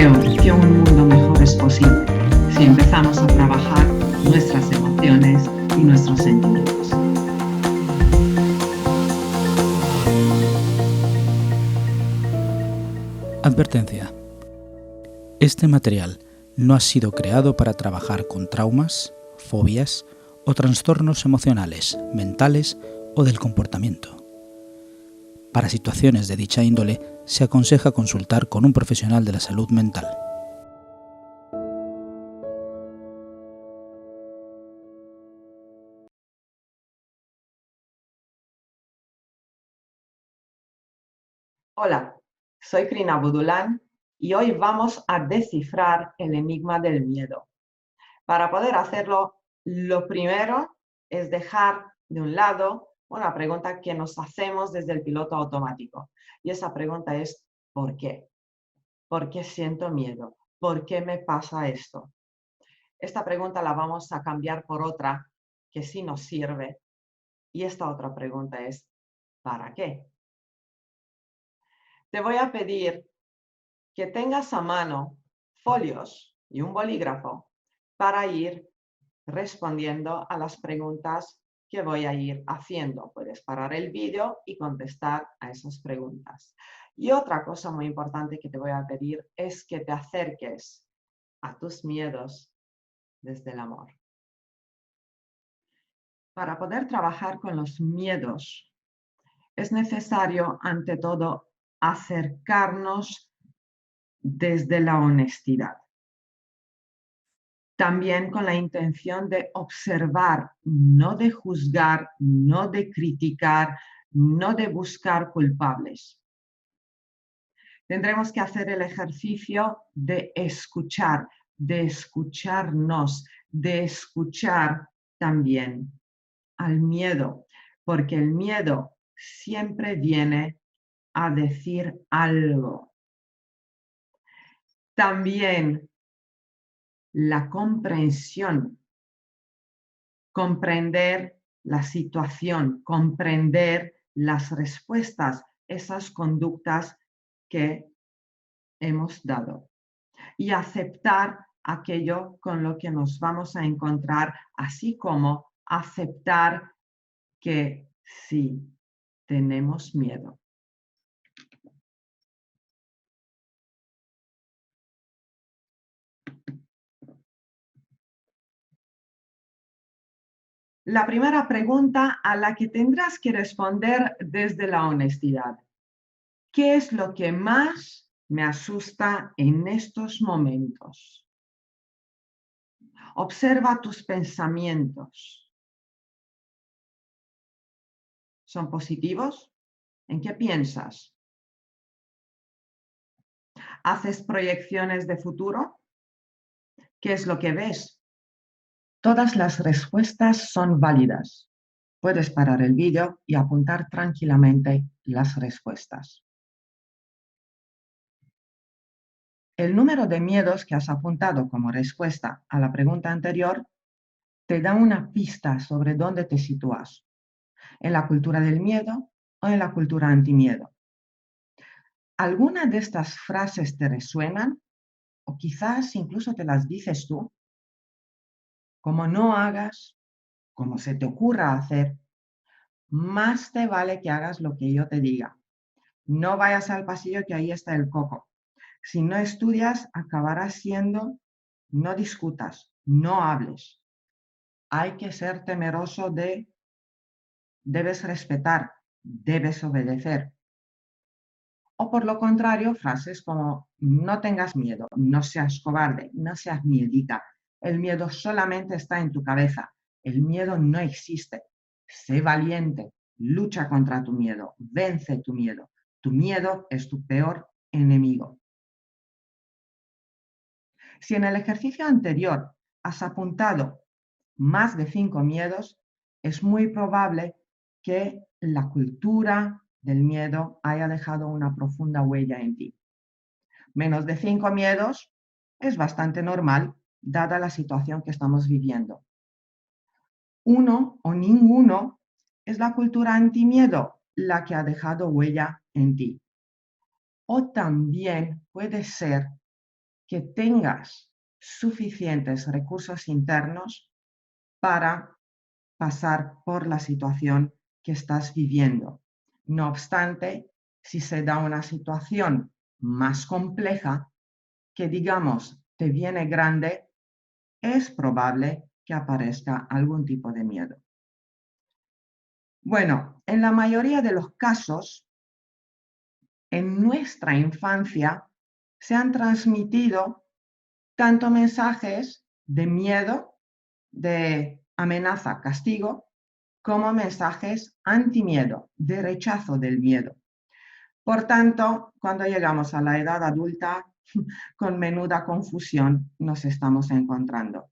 Creo que un mundo mejor es posible si empezamos a trabajar nuestras emociones y nuestros sentimientos. Advertencia. Este material no ha sido creado para trabajar con traumas, fobias o trastornos emocionales, mentales o del comportamiento. Para situaciones de dicha índole, se aconseja consultar con un profesional de la salud mental. Hola, soy Krina Budulán y hoy vamos a descifrar el enigma del miedo. Para poder hacerlo, lo primero es dejar de un lado una pregunta que nos hacemos desde el piloto automático. Y esa pregunta es, ¿por qué? ¿Por qué siento miedo? ¿Por qué me pasa esto? Esta pregunta la vamos a cambiar por otra que sí nos sirve. Y esta otra pregunta es, ¿para qué? Te voy a pedir que tengas a mano folios y un bolígrafo para ir respondiendo a las preguntas que voy a ir haciendo. Puedes parar el vídeo y contestar a esas preguntas. Y otra cosa muy importante que te voy a pedir es que te acerques a tus miedos desde el amor. Para poder trabajar con los miedos, es necesario, ante todo, acercarnos desde la honestidad. También con la intención de observar, no de juzgar, no de criticar, no de buscar culpables. Tendremos que hacer el ejercicio de escuchar, de escucharnos, de escuchar también al miedo, porque el miedo siempre viene a decir algo. También la comprensión, comprender la situación, comprender las respuestas, esas conductas que hemos dado y aceptar aquello con lo que nos vamos a encontrar, así como aceptar que sí tenemos miedo. La primera pregunta a la que tendrás que responder desde la honestidad. ¿Qué es lo que más me asusta en estos momentos? Observa tus pensamientos. ¿Son positivos? ¿En qué piensas? ¿Haces proyecciones de futuro? ¿Qué es lo que ves? Todas las respuestas son válidas. Puedes parar el vídeo y apuntar tranquilamente las respuestas. El número de miedos que has apuntado como respuesta a la pregunta anterior te da una pista sobre dónde te sitúas, en la cultura del miedo o en la cultura antimiedo. ¿Alguna de estas frases te resuenan? O quizás incluso te las dices tú. Como no hagas, como se te ocurra hacer, más te vale que hagas lo que yo te diga. No vayas al pasillo que ahí está el coco. Si no estudias, acabarás siendo, no discutas, no hables. Hay que ser temeroso de, debes respetar, debes obedecer. O por lo contrario, frases como, no tengas miedo, no seas cobarde, no seas miedita. El miedo solamente está en tu cabeza. El miedo no existe. Sé valiente, lucha contra tu miedo, vence tu miedo. Tu miedo es tu peor enemigo. Si en el ejercicio anterior has apuntado más de 5 miedos, es muy probable que la cultura del miedo haya dejado una profunda huella en ti. Menos de 5 miedos es bastante normal, dada la situación que estamos viviendo. 1 o ninguno es la cultura antimiedo la que ha dejado huella en ti. O también puede ser que tengas suficientes recursos internos para pasar por la situación que estás viviendo. No obstante, si se da una situación más compleja, que digamos te viene grande, es probable que aparezca algún tipo de miedo. Bueno, en la mayoría de los casos, en nuestra infancia se han transmitido tanto mensajes de miedo, de amenaza, castigo, como mensajes antimiedo, de rechazo del miedo. Por tanto, cuando llegamos a la edad adulta, con menuda confusión nos estamos encontrando.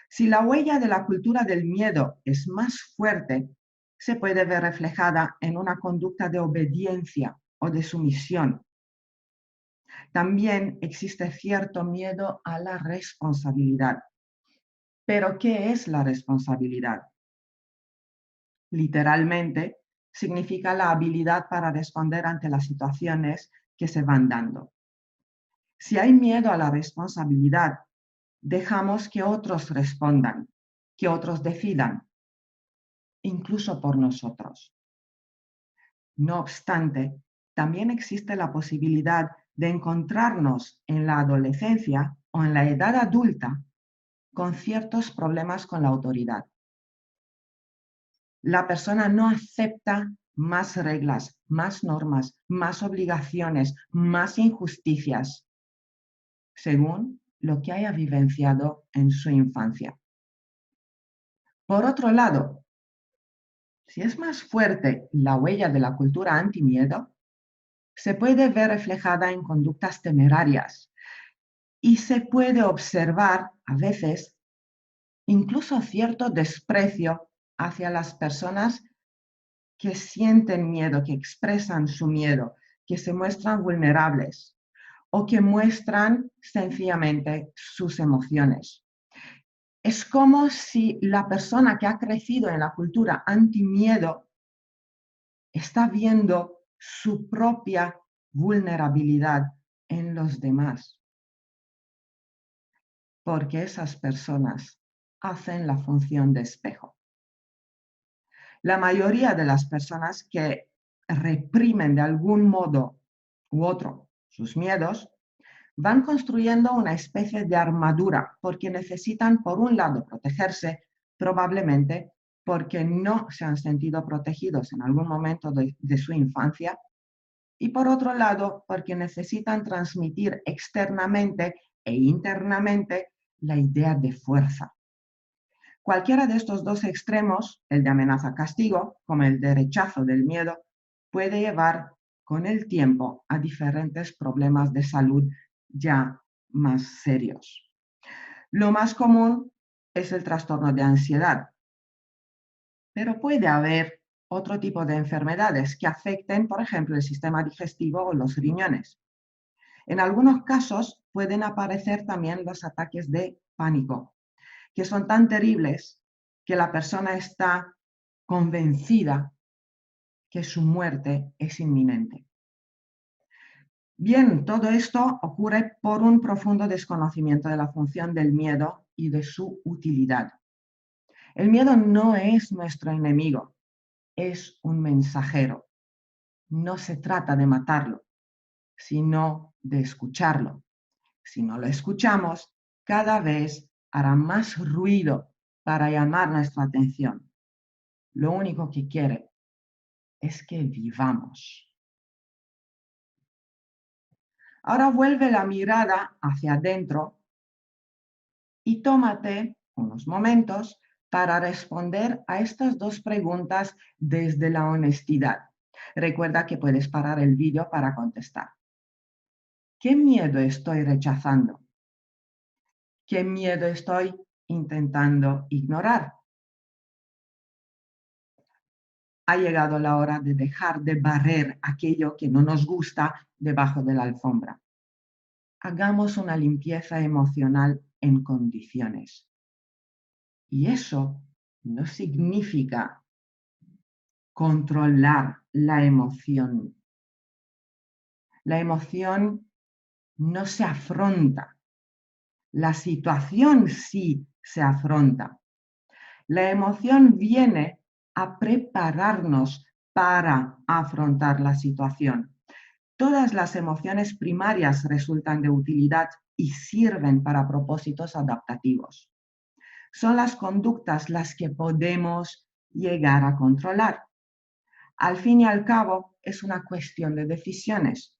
Si la huella de la cultura del miedo es más fuerte, se puede ver reflejada en una conducta de obediencia o de sumisión. También existe cierto miedo a la responsabilidad. ¿Pero qué es la responsabilidad? Literalmente, significa la habilidad para responder ante las situaciones que se van dando. Si hay miedo a la responsabilidad, dejamos que otros respondan, que otros decidan, incluso por nosotros. No obstante, también existe la posibilidad de encontrarnos en la adolescencia o en la edad adulta con ciertos problemas con la autoridad. La persona no acepta más reglas, más normas, más obligaciones, más injusticias, según lo que haya vivenciado en su infancia. Por otro lado, si es más fuerte la huella de la cultura antimiedo, se puede ver reflejada en conductas temerarias y se puede observar a veces incluso cierto desprecio hacia las personas que sienten miedo, que expresan su miedo, que se muestran vulnerables o que muestran sencillamente sus emociones. Es como si la persona que ha crecido en la cultura antimiedo está viendo su propia vulnerabilidad en los demás, porque esas personas hacen la función de espejo. La mayoría de las personas que reprimen de algún modo u otro sus miedos van construyendo una especie de armadura porque necesitan, por un lado, protegerse, probablemente porque no se han sentido protegidos en algún momento de su infancia, y por otro lado, porque necesitan transmitir externamente e internamente la idea de fuerza. Cualquiera de estos dos extremos, el de amenaza-castigo, como el de rechazo del miedo, puede llevar con el tiempo a diferentes problemas de salud ya más serios. Lo más común es el trastorno de ansiedad, pero puede haber otro tipo de enfermedades que afecten, por ejemplo, el sistema digestivo o los riñones. En algunos casos pueden aparecer también los ataques de pánico, que son tan terribles que la persona está convencida que su muerte es inminente. Bien, todo esto ocurre por un profundo desconocimiento de la función del miedo y de su utilidad. El miedo no es nuestro enemigo, es un mensajero. No se trata de matarlo, sino de escucharlo. Si no lo escuchamos, cada vez hará más ruido para llamar nuestra atención. Lo único que quiere es que vivamos. Ahora vuelve la mirada hacia adentro y tómate unos momentos para responder a estas dos preguntas desde la honestidad. Recuerda que puedes parar el vídeo para contestar. ¿Qué miedo estoy rechazando? ¿Qué miedo estoy intentando ignorar? Ha llegado la hora de dejar de barrer aquello que no nos gusta debajo de la alfombra. Hagamos una limpieza emocional en condiciones. Y eso no significa controlar la emoción. La emoción no se afronta. La situación sí se afronta. La emoción viene a prepararnos para afrontar la situación. Todas las emociones primarias resultan de utilidad y sirven para propósitos adaptativos. Son las conductas las que podemos llegar a controlar. Al fin y al cabo, es una cuestión de decisiones.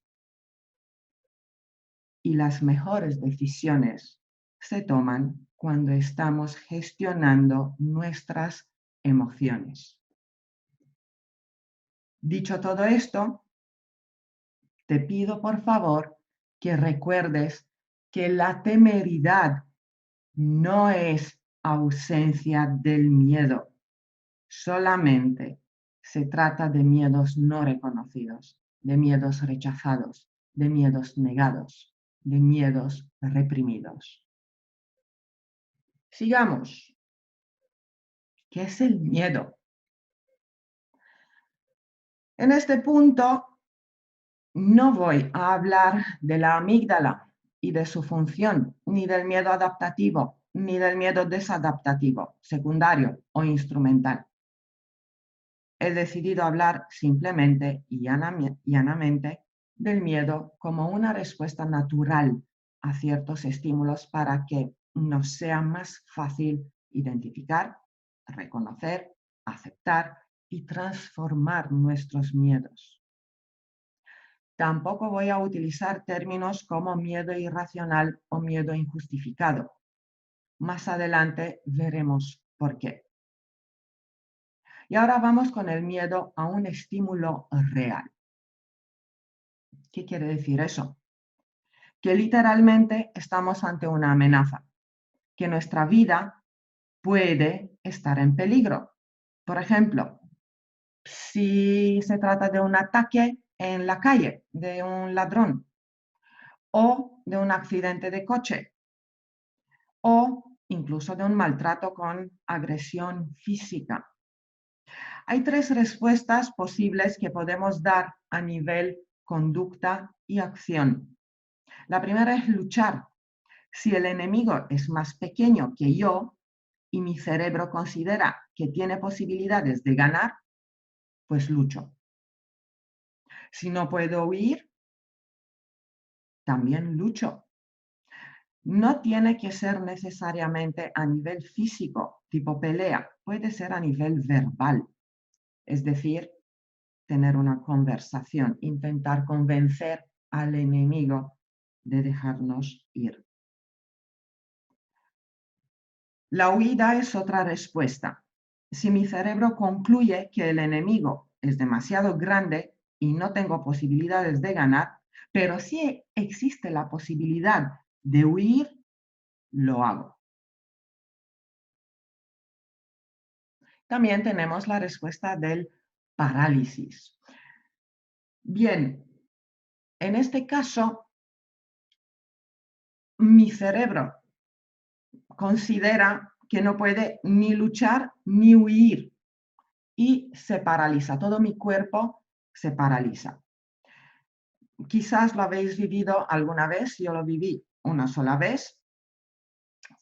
Y las mejores decisiones se toman cuando estamos gestionando nuestras emociones. Dicho todo esto, te pido por favor que recuerdes que la temeridad no es ausencia del miedo, solamente se trata de miedos no reconocidos, de miedos rechazados, de miedos negados, de miedos reprimidos. Sigamos. ¿Qué es el miedo? En este punto no voy a hablar de la amígdala y de su función, ni del miedo adaptativo, ni del miedo desadaptativo, secundario o instrumental. He decidido hablar simplemente y llanamente del miedo como una respuesta natural a ciertos estímulos para que nos sea más fácil identificar, reconocer, aceptar y transformar nuestros miedos. Tampoco voy a utilizar términos como miedo irracional o miedo injustificado. Más adelante veremos por qué. Y ahora vamos con el miedo a un estímulo real. ¿Qué quiere decir eso? Que literalmente estamos ante una amenaza, que nuestra vida puede estar en peligro. Por ejemplo, si se trata de un ataque en la calle, de un ladrón, o de un accidente de coche, o incluso de un maltrato con agresión física. Hay tres respuestas posibles que podemos dar a nivel conducta y acción. La primera es luchar. Si el enemigo es más pequeño que yo y mi cerebro considera que tiene posibilidades de ganar, pues lucho. Si no puedo huir, también lucho. No tiene que ser necesariamente a nivel físico, tipo pelea, puede ser a nivel verbal, es decir, tener una conversación, intentar convencer al enemigo de dejarnos ir. La huida es otra respuesta. Si mi cerebro concluye que el enemigo es demasiado grande y no tengo posibilidades de ganar, pero sí existe la posibilidad de huir, lo hago. También tenemos la respuesta del parálisis. Bien, en este caso, mi cerebro considera que no puede ni luchar ni huir y se paraliza, todo mi cuerpo se paraliza. Quizás lo habéis vivido alguna vez, yo lo viví una sola vez,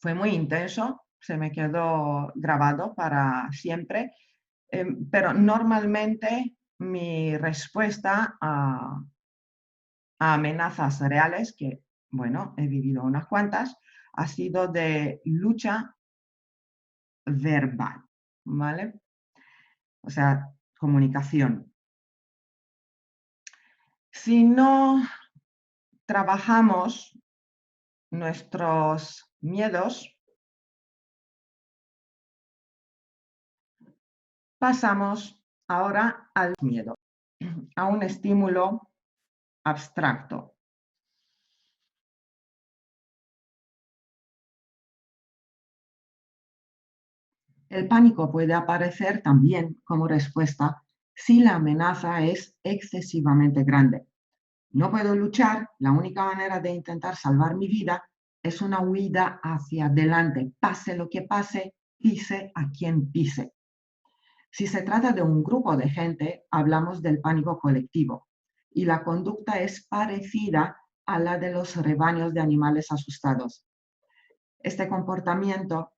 fue muy intenso, se me quedó grabado para siempre, pero normalmente mi respuesta a amenazas reales, que bueno, he vivido unas cuantas, ha sido de lucha verbal, ¿vale? O sea, comunicación. Si no trabajamos nuestros miedos, pasamos ahora al miedo, a un estímulo abstracto. El pánico puede aparecer también como respuesta si la amenaza es excesivamente grande. No puedo luchar, la única manera de intentar salvar mi vida es una huida hacia adelante, pase lo que pase, pise a quien pise. Si se trata de un grupo de gente, hablamos del pánico colectivo y la conducta es parecida a la de los rebaños de animales asustados. Este comportamiento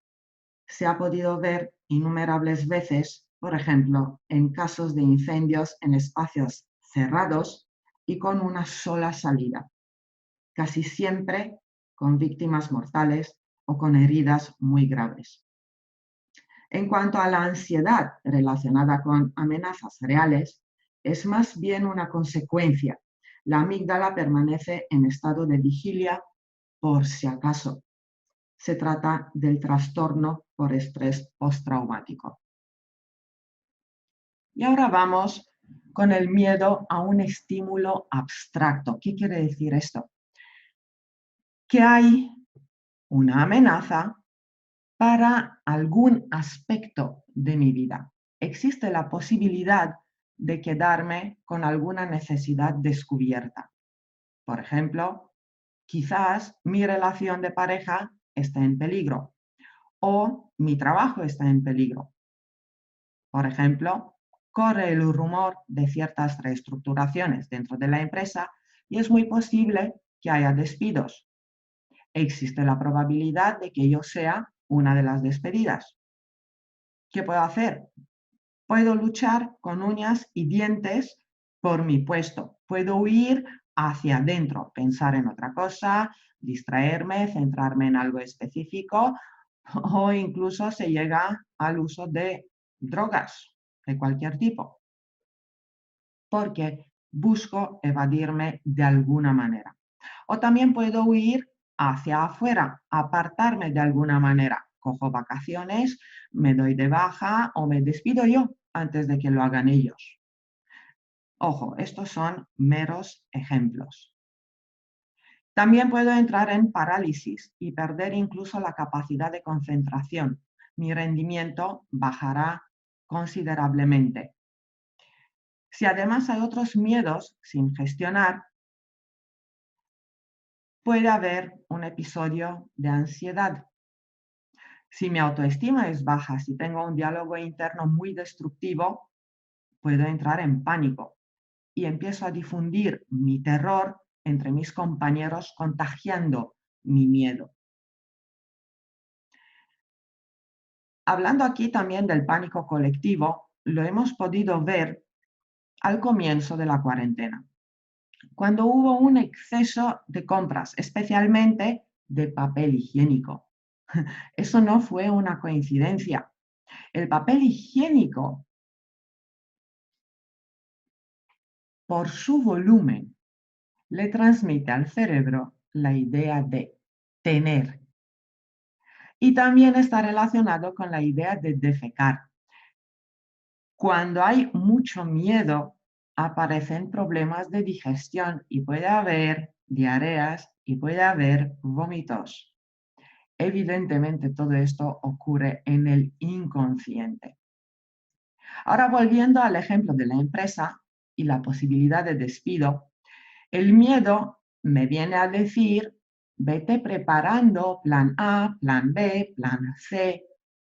se ha podido ver innumerables veces, por ejemplo, en casos de incendios en espacios cerrados y con una sola salida, casi siempre con víctimas mortales o con heridas muy graves. En cuanto a la ansiedad relacionada con amenazas reales, es más bien una consecuencia. La amígdala permanece en estado de vigilia por si acaso. Se trata del trastorno por estrés postraumático. Y ahora vamos con el miedo a un estímulo abstracto. ¿Qué quiere decir esto? Que hay una amenaza para algún aspecto de mi vida. Existe la posibilidad de quedarme con alguna necesidad descubierta. Por ejemplo, quizás mi relación de pareja está en peligro o mi trabajo está en peligro. Por ejemplo, corre el rumor de ciertas reestructuraciones dentro de la empresa y es muy posible que haya despidos. Existe la probabilidad de que yo sea una de las despedidas. ¿Qué puedo hacer? Puedo luchar con uñas y dientes por mi puesto. Puedo huir hacia adentro, pensar en otra cosa, distraerme, centrarme en algo específico o incluso se llega al uso de drogas de cualquier tipo, porque busco evadirme de alguna manera. O también puedo huir hacia afuera, apartarme de alguna manera. Cojo vacaciones, me doy de baja o me despido yo antes de que lo hagan ellos. Ojo, estos son meros ejemplos. También puedo entrar en parálisis y perder incluso la capacidad de concentración. Mi rendimiento bajará considerablemente. Si además hay otros miedos sin gestionar, puede haber un episodio de ansiedad. Si mi autoestima es baja, si tengo un diálogo interno muy destructivo, puedo entrar en pánico y empiezo a difundir mi terror entre mis compañeros, contagiando mi miedo. Hablando aquí también del pánico colectivo, lo hemos podido ver al comienzo de la cuarentena, cuando hubo un exceso de compras, especialmente de papel higiénico. Eso no fue una coincidencia. El papel higiénico, por su volumen, le transmite al cerebro la idea de tener. Y también está relacionado con la idea de defecar. Cuando hay mucho miedo, aparecen problemas de digestión y puede haber diarreas y puede haber vómitos. Evidentemente, todo esto ocurre en el inconsciente. Ahora, volviendo al ejemplo de la empresa y la posibilidad de despido, el miedo me viene a decir, vete preparando plan A, plan B, plan C.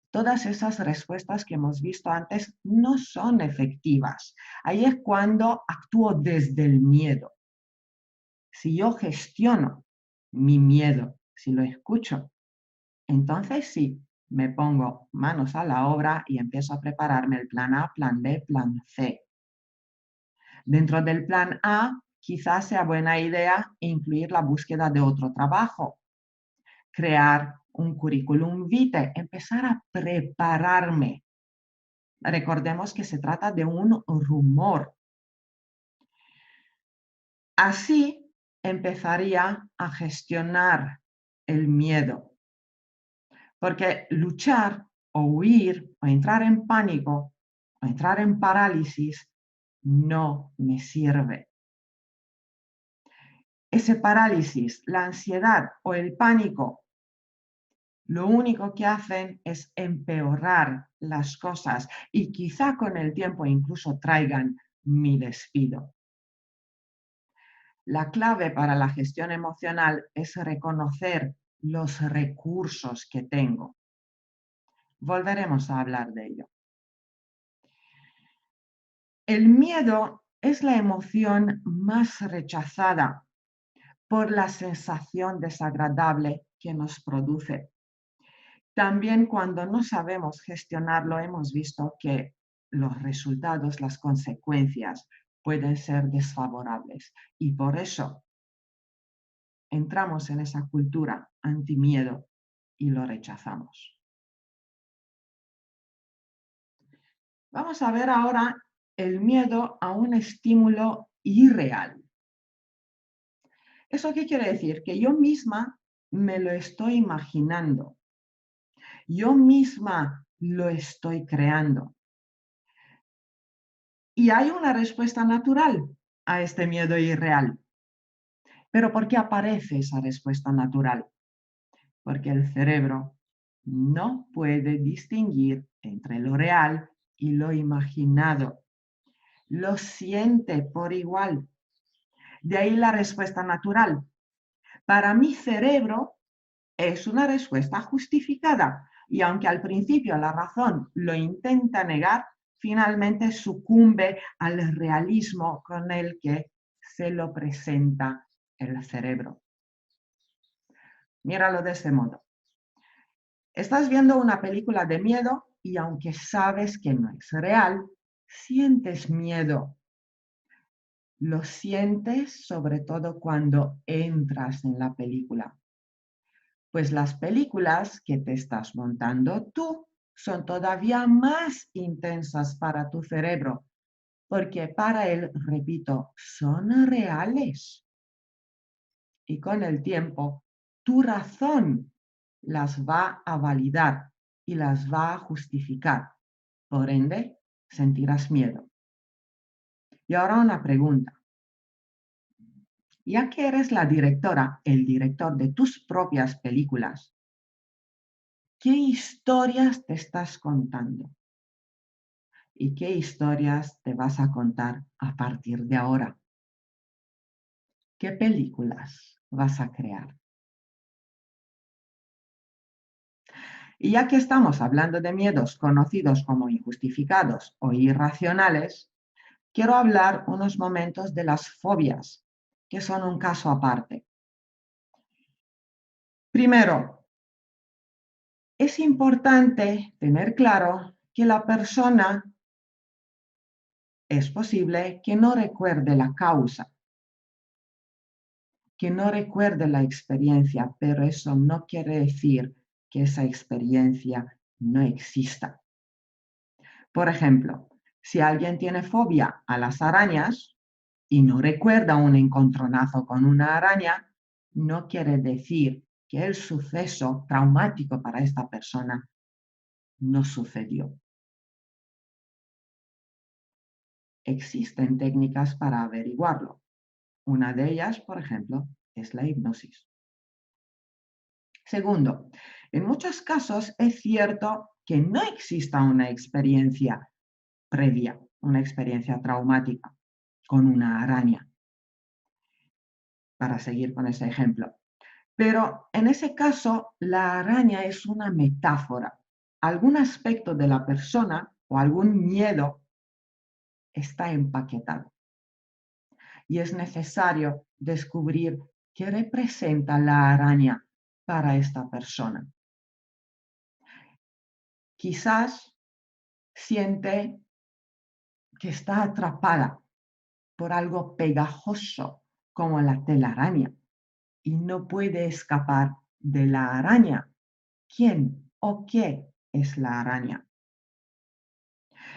Todas esas respuestas que hemos visto antes no son efectivas. Ahí es cuando actúo desde el miedo. Si yo gestiono mi miedo, si lo escucho, entonces sí, me pongo manos a la obra y empiezo a prepararme el plan A, plan B, plan C. Dentro del plan A, quizás sea buena idea incluir la búsqueda de otro trabajo, crear un currículum vitae, empezar a prepararme. Recordemos que se trata de un rumor. Así empezaría a gestionar el miedo, porque luchar o huir o entrar en pánico o entrar en parálisis no me sirve. Ese parálisis, la ansiedad o el pánico, lo único que hacen es empeorar las cosas y quizá con el tiempo incluso traigan mi despido. La clave para la gestión emocional es reconocer los recursos que tengo. Volveremos a hablar de ello. El miedo es la emoción más rechazada por la sensación desagradable que nos produce. También cuando no sabemos gestionarlo, hemos visto que los resultados, las consecuencias pueden ser desfavorables. Y por eso entramos en esa cultura antimiedo y lo rechazamos. Vamos a ver ahora el miedo a un estímulo irreal. ¿Eso qué quiere decir? Que yo misma me lo estoy imaginando. Yo misma lo estoy creando. Y hay una respuesta natural a este miedo irreal. ¿Pero por qué aparece esa respuesta natural? Porque el cerebro no puede distinguir entre lo real y lo imaginado. Lo siente por igual. De ahí la respuesta natural. Para mi cerebro es una respuesta justificada y aunque al principio la razón lo intenta negar, finalmente sucumbe al realismo con el que se lo presenta el cerebro. Míralo de este modo. Estás viendo una película de miedo y aunque sabes que no es real, sientes miedo. Lo sientes sobre todo cuando entras en la película. Pues las películas que te estás montando tú son todavía más intensas para tu cerebro, porque para él, repito, son reales. Y con el tiempo, tu razón las va a validar y las va a justificar. Por ende, sentirás miedo. Y ahora una pregunta. Ya que eres la directora, el director de tus propias películas, ¿qué historias te estás contando? ¿Y qué historias te vas a contar a partir de ahora? ¿Qué películas vas a crear? Y ya que estamos hablando de miedos conocidos como injustificados o irracionales, quiero hablar unos momentos de las fobias, que son un caso aparte. Primero, es importante tener claro que la persona es posible que no recuerde la causa, que no recuerde la experiencia, pero eso no quiere decir que esa experiencia no exista. Por ejemplo, si alguien tiene fobia a las arañas y no recuerda un encontronazo con una araña, no quiere decir que el suceso traumático para esta persona no sucedió. Existen técnicas para averiguarlo. Una de ellas, por ejemplo, es la hipnosis. Segundo, en muchos casos es cierto que no exista una experiencia previa, una experiencia traumática con una araña, para seguir con ese ejemplo. Pero en ese caso, la araña es una metáfora. Algún aspecto de la persona o algún miedo está empaquetado. Y es necesario descubrir qué representa la araña para esta persona. Quizás siente que está atrapada por algo pegajoso como la telaraña y no puede escapar de la araña. ¿Quién o qué es la araña?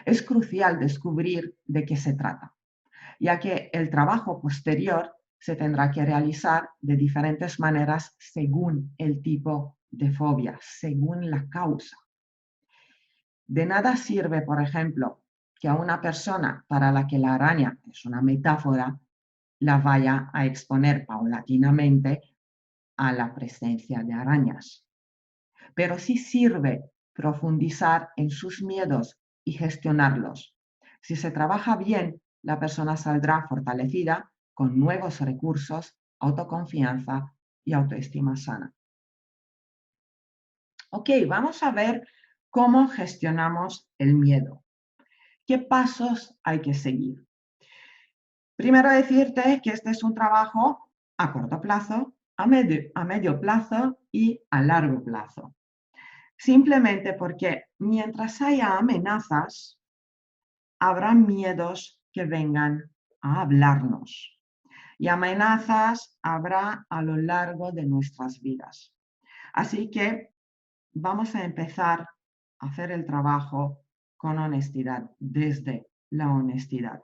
Es crucial descubrir de qué se trata, ya que el trabajo posterior se tendrá que realizar de diferentes maneras según el tipo de fobia, según la causa. De nada sirve, por ejemplo, que a una persona para la que la araña es una metáfora, la vaya a exponer paulatinamente a la presencia de arañas. Pero sí sirve profundizar en sus miedos y gestionarlos. Si se trabaja bien, la persona saldrá fortalecida con nuevos recursos, autoconfianza y autoestima sana. Ok, vamos a ver cómo gestionamos el miedo. ¿Qué pasos hay que seguir? Primero decirte que este es un trabajo a corto plazo, a medio plazo y a largo plazo. Simplemente porque mientras haya amenazas, habrá miedos que vengan a hablarnos. Y amenazas habrá a lo largo de nuestras vidas. Así que vamos a empezar a hacer el trabajo con honestidad, desde la honestidad.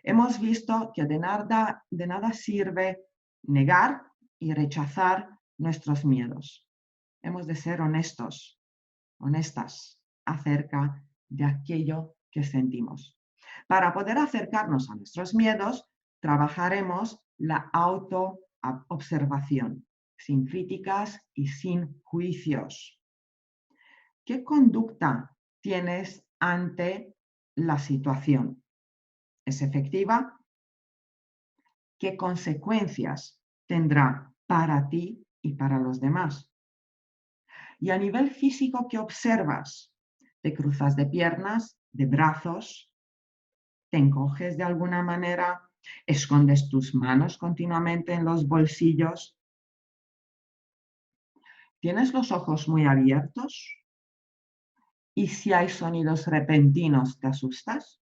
Hemos visto que de nada sirve negar y rechazar nuestros miedos. Hemos de ser honestas acerca de aquello que sentimos. Para poder acercarnos a nuestros miedos, trabajaremos la autoobservación, sin críticas y sin juicios. ¿Qué conducta tienes ante la situación? ¿Es efectiva? ¿Qué consecuencias tendrá para ti y para los demás? Y a nivel físico, ¿qué observas? ¿Te cruzas de piernas, de brazos? ¿Te encoges de alguna manera? ¿Escondes tus manos continuamente en los bolsillos? ¿Tienes los ojos muy abiertos? ¿Y si hay sonidos repentinos, te asustas?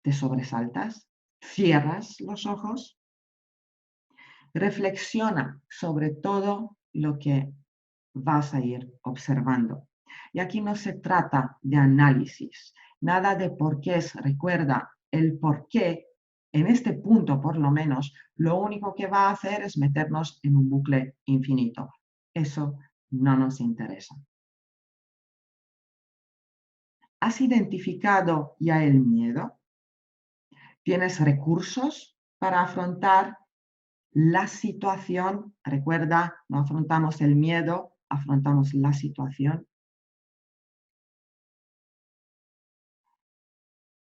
¿Te sobresaltas? ¿Cierras los ojos? Reflexiona sobre todo lo que vas a ir observando. Y aquí no se trata de análisis, nada de porqués. Recuerda, el porqué, en este punto por lo menos, lo único que va a hacer es meternos en un bucle infinito. Eso no nos interesa. ¿Has identificado ya el miedo? ¿Tienes recursos para afrontar la situación? Recuerda, no afrontamos el miedo, afrontamos la situación.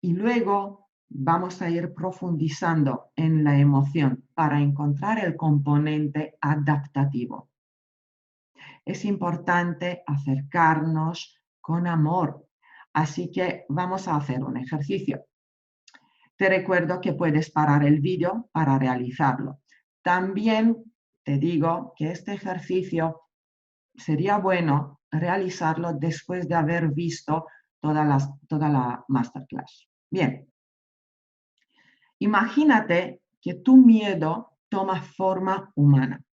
Y luego vamos a ir profundizando en la emoción para encontrar el componente adaptativo. Es importante acercarnos con amor, así que vamos a hacer un ejercicio. Te recuerdo que puedes parar el vídeo para realizarlo. También te digo que este ejercicio sería bueno realizarlo después de haber visto toda la masterclass. Bien, imagínate que tu miedo toma forma humana.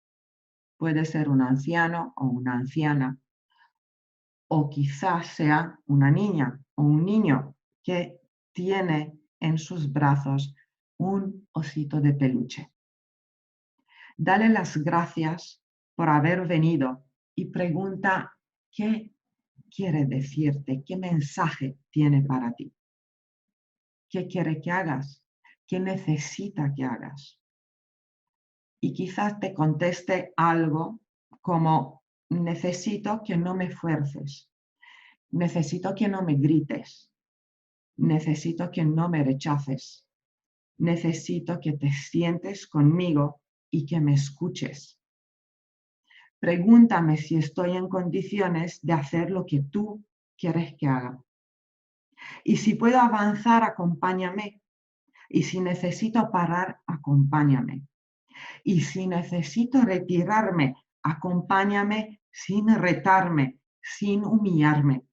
Puede ser un anciano o una anciana, o quizás sea una niña o un niño que tiene en sus brazos un osito de peluche. Dale las gracias por haber venido y pregunta qué quiere decirte, qué mensaje tiene para ti. ¿Qué quiere que hagas? ¿Qué necesita que hagas? Y quizás te conteste algo como: necesito que no me fuerces, necesito que no me grites, necesito que no me rechaces, necesito que te sientes conmigo y que me escuches. Pregúntame si estoy en condiciones de hacer lo que tú quieres que haga. Y si puedo avanzar, acompáñame. Y si necesito parar, acompáñame. Y si necesito retirarme, acompáñame sin retarme, sin humillarme.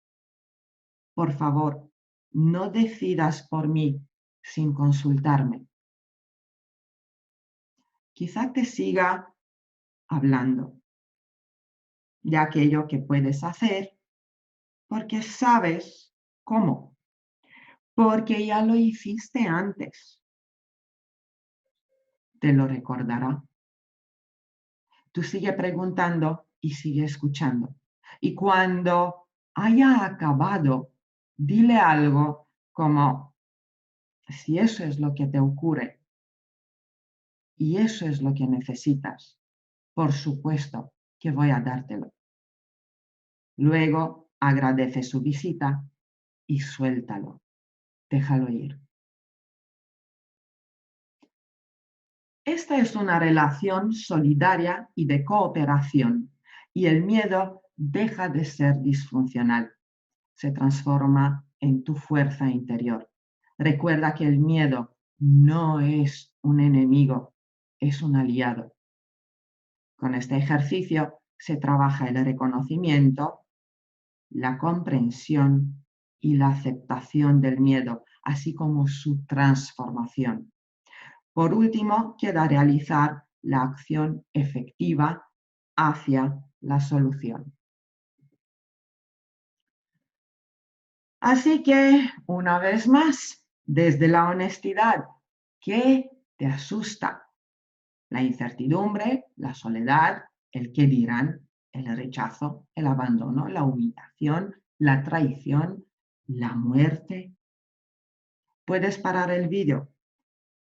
Por favor, no decidas por mí sin consultarme. Quizá te siga hablando de aquello que puedes hacer porque sabes cómo, porque ya lo hiciste antes. Te lo recordará. Tú sigue preguntando y sigue escuchando. Y cuando haya acabado, dile algo como: si eso es lo que te ocurre y eso es lo que necesitas, por supuesto que voy a dártelo. Luego agradece su visita y suéltalo. Déjalo ir. Esta es una relación solidaria y de cooperación, y el miedo deja de ser disfuncional. Se transforma en tu fuerza interior. Recuerda que el miedo no es un enemigo, es un aliado. Con este ejercicio se trabaja el reconocimiento, la comprensión y la aceptación del miedo, así como su transformación. Por último, queda realizar la acción efectiva hacia la solución. Así que, una vez más, desde la honestidad, ¿qué te asusta? La incertidumbre, la soledad, el qué dirán, el rechazo, el abandono, la humillación, la traición, la muerte. Puedes parar el vídeo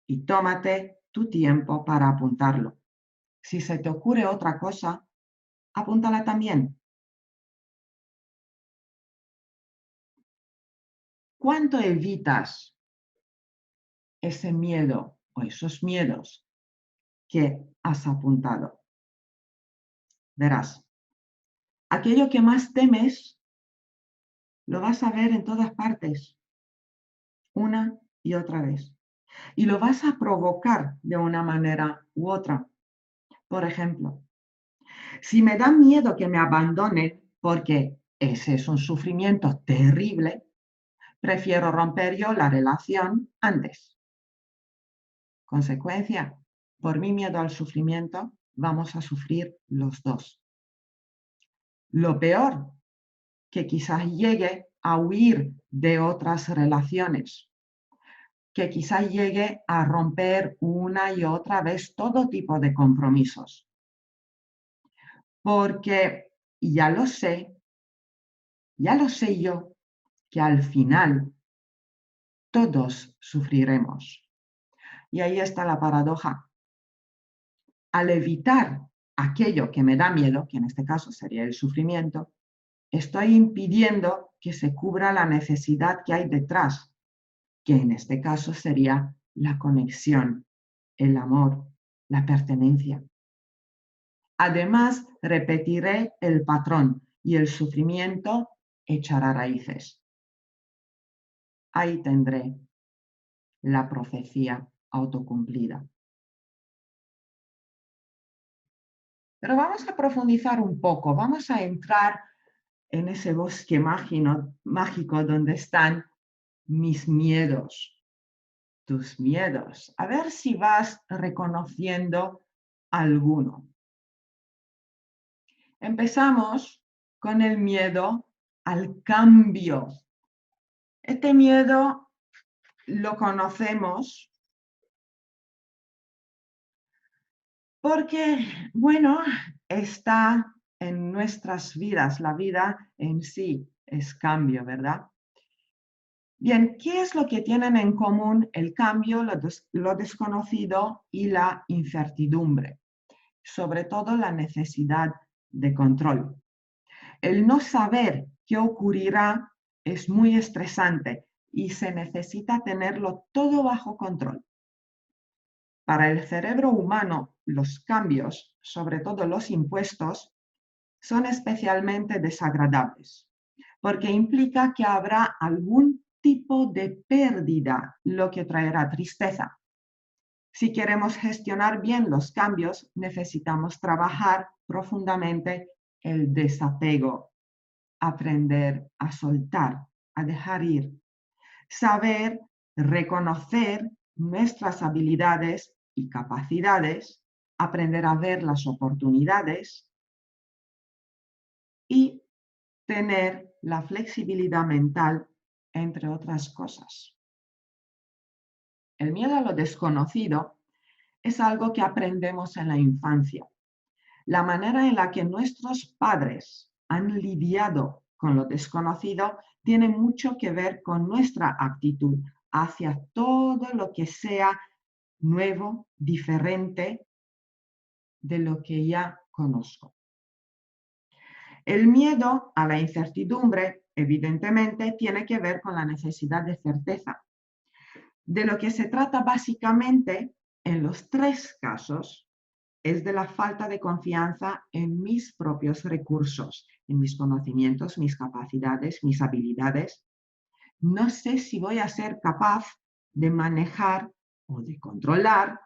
y tómate tu tiempo para apuntarlo. Si se te ocurre otra cosa, apúntala también. ¿Cuánto evitas ese miedo o esos miedos que has apuntado? Verás, aquello que más temes lo vas a ver en todas partes, una y otra vez. Y lo vas a provocar de una manera u otra. Por ejemplo, si me da miedo que me abandonen, porque ese es un sufrimiento terrible, prefiero romper yo la relación antes. Consecuencia, por mi miedo al sufrimiento, vamos a sufrir los dos. Lo peor, que quizás llegue a huir de otras relaciones, que quizás llegue a romper una y otra vez todo tipo de compromisos. Porque ya lo sé yo, que al final todos sufriremos. Y ahí está la paradoja. Al evitar aquello que me da miedo, que en este caso sería el sufrimiento, estoy impidiendo que se cubra la necesidad que hay detrás, que en este caso sería la conexión, el amor, la pertenencia. Además, repetiré el patrón y el sufrimiento echará raíces. Ahí tendré la profecía autocumplida. Pero vamos a profundizar un poco, vamos a entrar en ese bosque mágico donde están mis miedos, tus miedos. A ver si vas reconociendo alguno. Empezamos con el miedo al cambio. Este miedo lo conocemos porque, bueno, está en nuestras vidas. La vida en sí es cambio, ¿verdad? Bien, ¿qué es lo que tienen en común el cambio, lo desconocido y la incertidumbre? Sobre todo la necesidad de control. El no saber qué ocurrirá es muy estresante y se necesita tenerlo todo bajo control. Para el cerebro humano, los cambios, sobre todo los impuestos, son especialmente desagradables, porque implica que habrá algún tipo de pérdida, lo que traerá tristeza. Si queremos gestionar bien los cambios, necesitamos trabajar profundamente el desapego, aprender a soltar, a dejar ir, saber reconocer nuestras habilidades y capacidades, aprender a ver las oportunidades y tener la flexibilidad mental, entre otras cosas. El miedo a lo desconocido es algo que aprendemos en la infancia. La manera en la que nuestros padres han lidiado con lo desconocido tiene mucho que ver con nuestra actitud hacia todo lo que sea nuevo, diferente de lo que ya conozco. El miedo a la incertidumbre, evidentemente, tiene que ver con la necesidad de certeza. De lo que se trata básicamente en los tres casos es de la falta de confianza en mis propios recursos, en mis conocimientos, mis capacidades, mis habilidades. No sé si voy a ser capaz de manejar o de controlar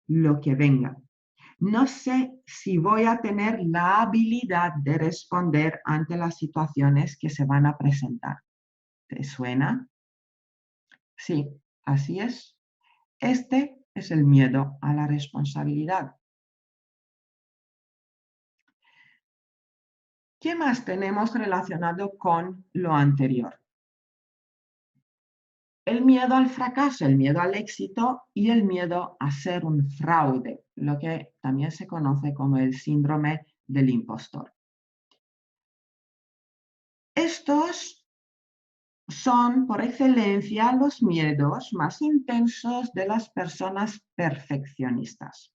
lo que venga. No sé si voy a tener la habilidad de responder ante las situaciones que se van a presentar. ¿Te suena? Sí, así es. Este es el miedo a la responsabilidad. ¿Qué más tenemos relacionado con lo anterior? El miedo al fracaso, el miedo al éxito y el miedo a ser un fraude, lo que también se conoce como el síndrome del impostor. Estos son, por excelencia, los miedos más intensos de las personas perfeccionistas.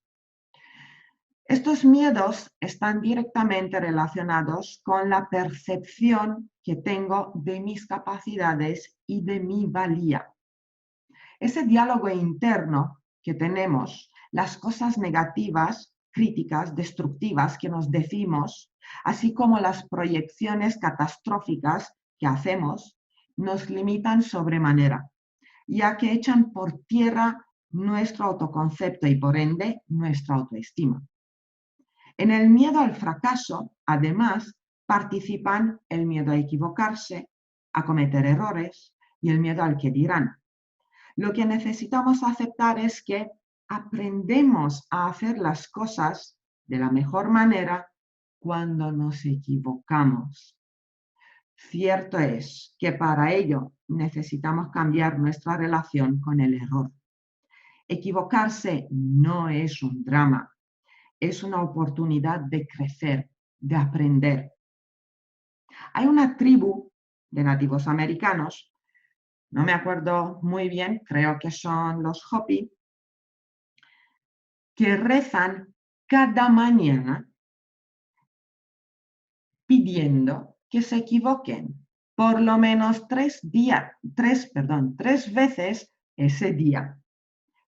Estos miedos están directamente relacionados con la percepción que tengo de mis capacidades y de mi valía. Ese diálogo interno que tenemos, las cosas negativas, críticas, destructivas que nos decimos, así como las proyecciones catastróficas que hacemos, nos limitan sobremanera, ya que echan por tierra nuestro autoconcepto y por ende nuestra autoestima. En el miedo al fracaso, además, participan el miedo a equivocarse, a cometer errores y el miedo al que dirán. Lo que necesitamos aceptar es que aprendemos a hacer las cosas de la mejor manera cuando nos equivocamos. Cierto es que para ello necesitamos cambiar nuestra relación con el error. Equivocarse no es un drama, es una oportunidad de crecer, de aprender. Hay una tribu de nativos americanos, no me acuerdo muy bien, creo que son los Hopi, que rezan cada mañana pidiendo que se equivoquen por lo menos tres veces ese día,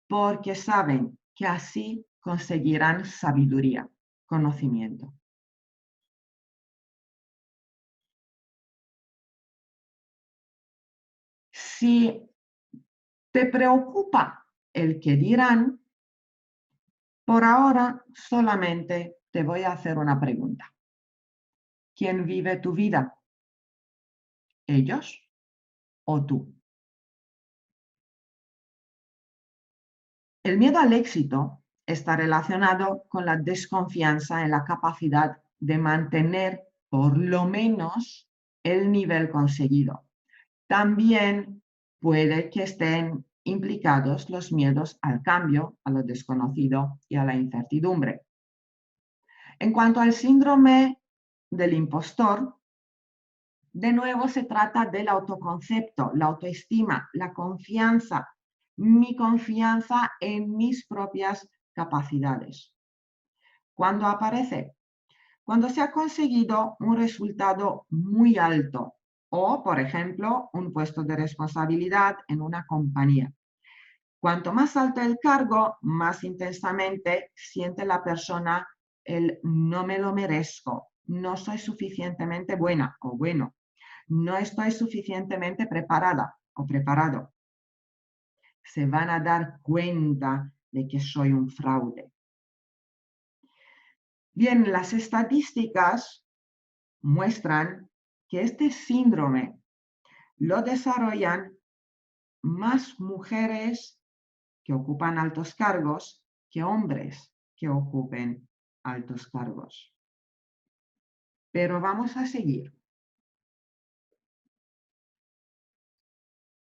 porque saben que así conseguirán sabiduría, conocimiento. Si te preocupa el que dirán, por ahora solamente te voy a hacer una pregunta. ¿Quién vive tu vida? ¿Ellos o tú? El miedo al éxito está relacionado con la desconfianza en la capacidad de mantener por lo menos el nivel conseguido. También puede que estén implicados los miedos al cambio, a lo desconocido y a la incertidumbre. En cuanto al síndrome del impostor, de nuevo se trata del autoconcepto, la autoestima, la confianza, mi confianza en mis propias capacidades. ¿Cuándo aparece? Cuando se ha conseguido un resultado muy alto o, por ejemplo, un puesto de responsabilidad en una compañía. Cuanto más alto el cargo, más intensamente siente la persona el no me lo merezco, no soy suficientemente buena o bueno, no estoy suficientemente preparada o preparado. Se van a dar cuenta de que soy un fraude. Bien, las estadísticas muestran que este síndrome lo desarrollan más mujeres que ocupan altos cargos que hombres que ocupen altos cargos. Pero vamos a seguir.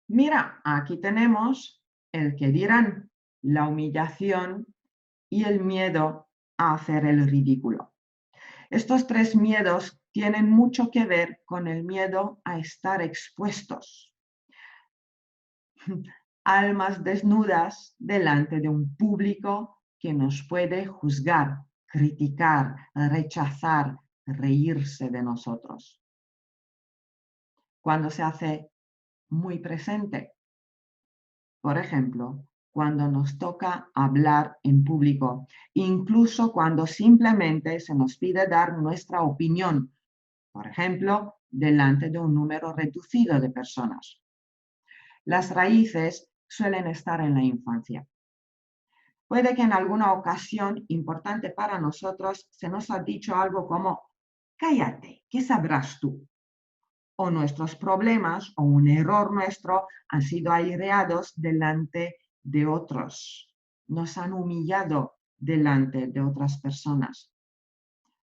Mira, aquí tenemos el que dirán, la humillación y el miedo a hacer el ridículo. Estos tres miedos tienen mucho que ver con el miedo a estar expuestos, almas desnudas delante de un público que nos puede juzgar, criticar, rechazar, reírse de nosotros. Cuando se hace muy presente, por ejemplo, cuando nos toca hablar en público, incluso cuando simplemente se nos pide dar nuestra opinión, por ejemplo, delante de un número reducido de personas. Las raíces suelen estar en la infancia. Puede que en alguna ocasión importante para nosotros se nos ha dicho algo como, cállate, ¿qué sabrás tú? O nuestros problemas o un error nuestro han sido aireados delante de otros. Nos han humillado delante de otras personas.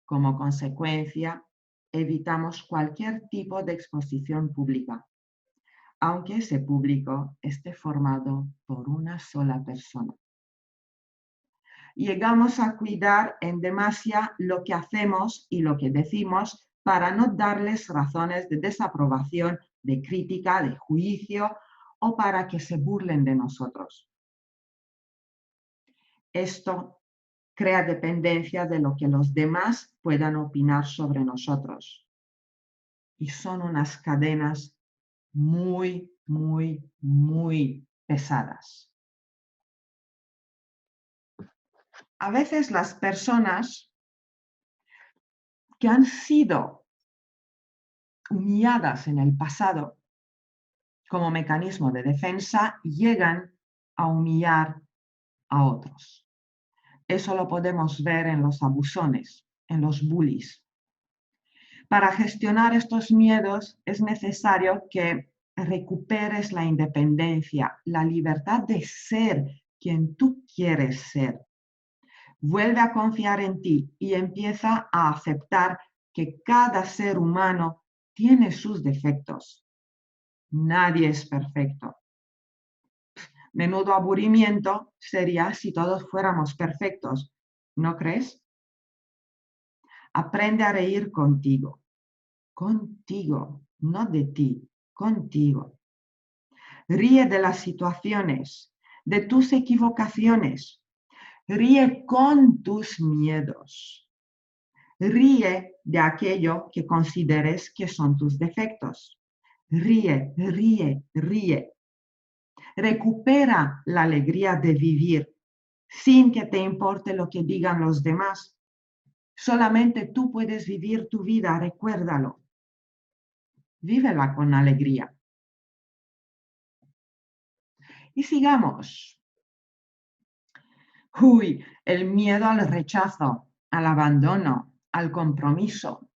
Como consecuencia, evitamos cualquier tipo de exposición pública, aunque ese público esté formado por una sola persona. Llegamos a cuidar en demasía lo que hacemos y lo que decimos para no darles razones de desaprobación, de crítica, de juicio o para que se burlen de nosotros. Esto crea dependencia de lo que los demás puedan opinar sobre nosotros. Y son unas cadenas muy, muy, muy pesadas. A veces las personas que han sido humilladas en el pasado como mecanismo de defensa llegan a humillar a otros. Eso lo podemos ver en los abusones, en los bullies. Para gestionar estos miedos es necesario que recuperes la independencia, la libertad de ser quien tú quieres ser. Vuelve a confiar en ti y empieza a aceptar que cada ser humano tiene sus defectos. Nadie es perfecto. Menudo aburrimiento sería si todos fuéramos perfectos, ¿no crees? Aprende a reír contigo, no de ti, contigo. Ríe de las situaciones, de tus equivocaciones. Ríe con tus miedos. Ríe de aquello que consideres que son tus defectos. Ríe, ríe, ríe. Recupera la alegría de vivir sin que te importe lo que digan los demás. Solamente tú puedes vivir tu vida, recuérdalo. Vívela con alegría. Y sigamos. El miedo al rechazo, al abandono, al compromiso.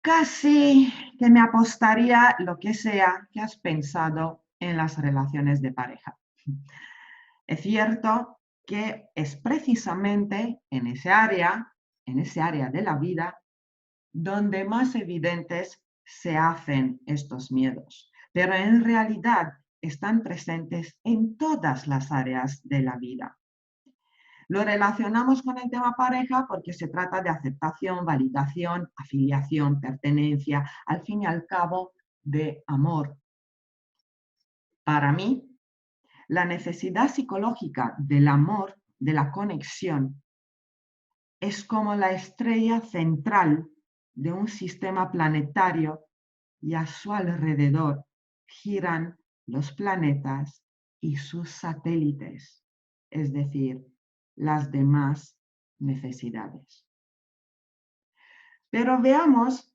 Casi que me apostaría lo que sea que has pensado en las relaciones de pareja. Es cierto que es precisamente en ese área de la vida, donde más evidentes se hacen estos miedos, pero en realidad están presentes en todas las áreas de la vida. Lo relacionamos con el tema pareja porque se trata de aceptación, validación, afiliación, pertenencia, al fin y al cabo, de amor. Para mí, la necesidad psicológica del amor, de la conexión, es como la estrella central de un sistema planetario y a su alrededor giran los planetas y sus satélites, es decir, las demás necesidades. Pero veamos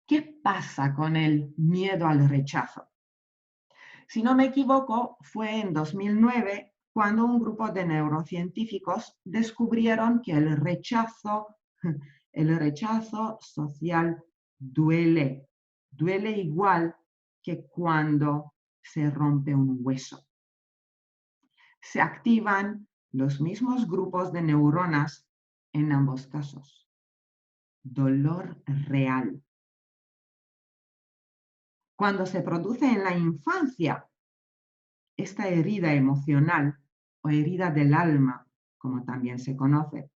qué pasa con el miedo al rechazo. Si no me equivoco, fue en 2009 cuando un grupo de neurocientíficos descubrieron que el rechazo social duele igual que cuando se rompe un hueso. Se activan los mismos grupos de neuronas en ambos casos. Dolor real. Cuando se produce en la infancia, esta herida emocional o herida del alma, como también se conoce,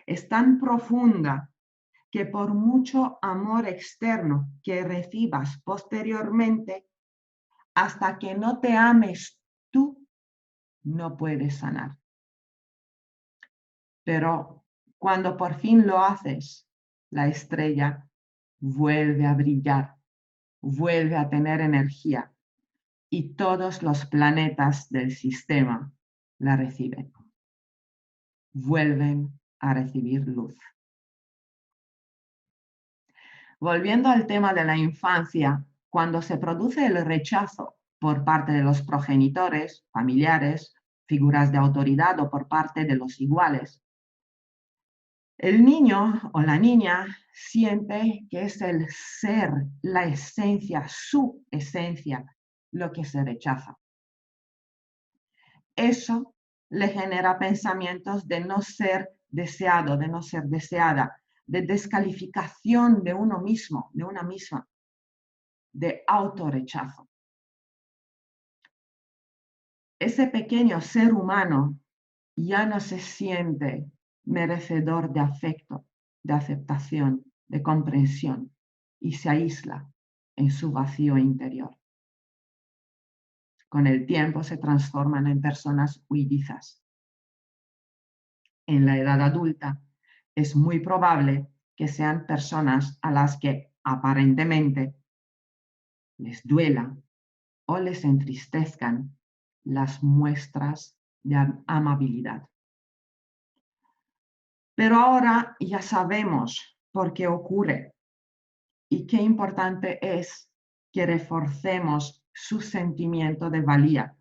es tan profunda que por mucho amor externo que recibas posteriormente, hasta que no te ames tú, no puedes sanar. Pero cuando por fin lo haces, la estrella vuelve a brillar, vuelve a tener energía y todos los planetas del sistema la reciben. Vuelven a recibir luz. Volviendo al tema de la infancia, cuando se produce el rechazo por parte de los progenitores, familiares, figuras de autoridad o por parte de los iguales. El niño o la niña siente que es el ser, la esencia, su esencia, lo que se rechaza. Eso le genera pensamientos de no ser deseado, de no ser deseada, de descalificación de uno mismo, de una misma, de autorrechazo. Ese pequeño ser humano ya no se siente merecedor de afecto, de aceptación, de comprensión y se aísla en su vacío interior. Con el tiempo se transforman en personas huidizas. En la edad adulta es muy probable que sean personas a las que aparentemente les duela o les entristezcan las muestras de amabilidad. Pero ahora ya sabemos por qué ocurre y qué importante es que reforcemos su sentimiento de valía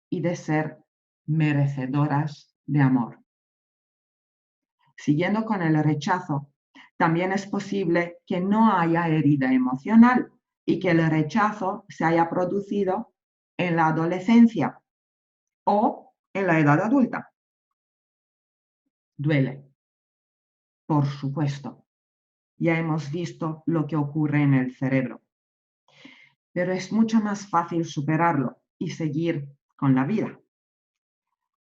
y de ser merecedoras de amor. Siguiendo con el rechazo, también es posible que no haya herida emocional y que el rechazo se haya producido en la adolescencia o en la edad adulta. Duele, por supuesto. Ya hemos visto lo que ocurre en el cerebro. Pero es mucho más fácil superarlo y seguir con la vida.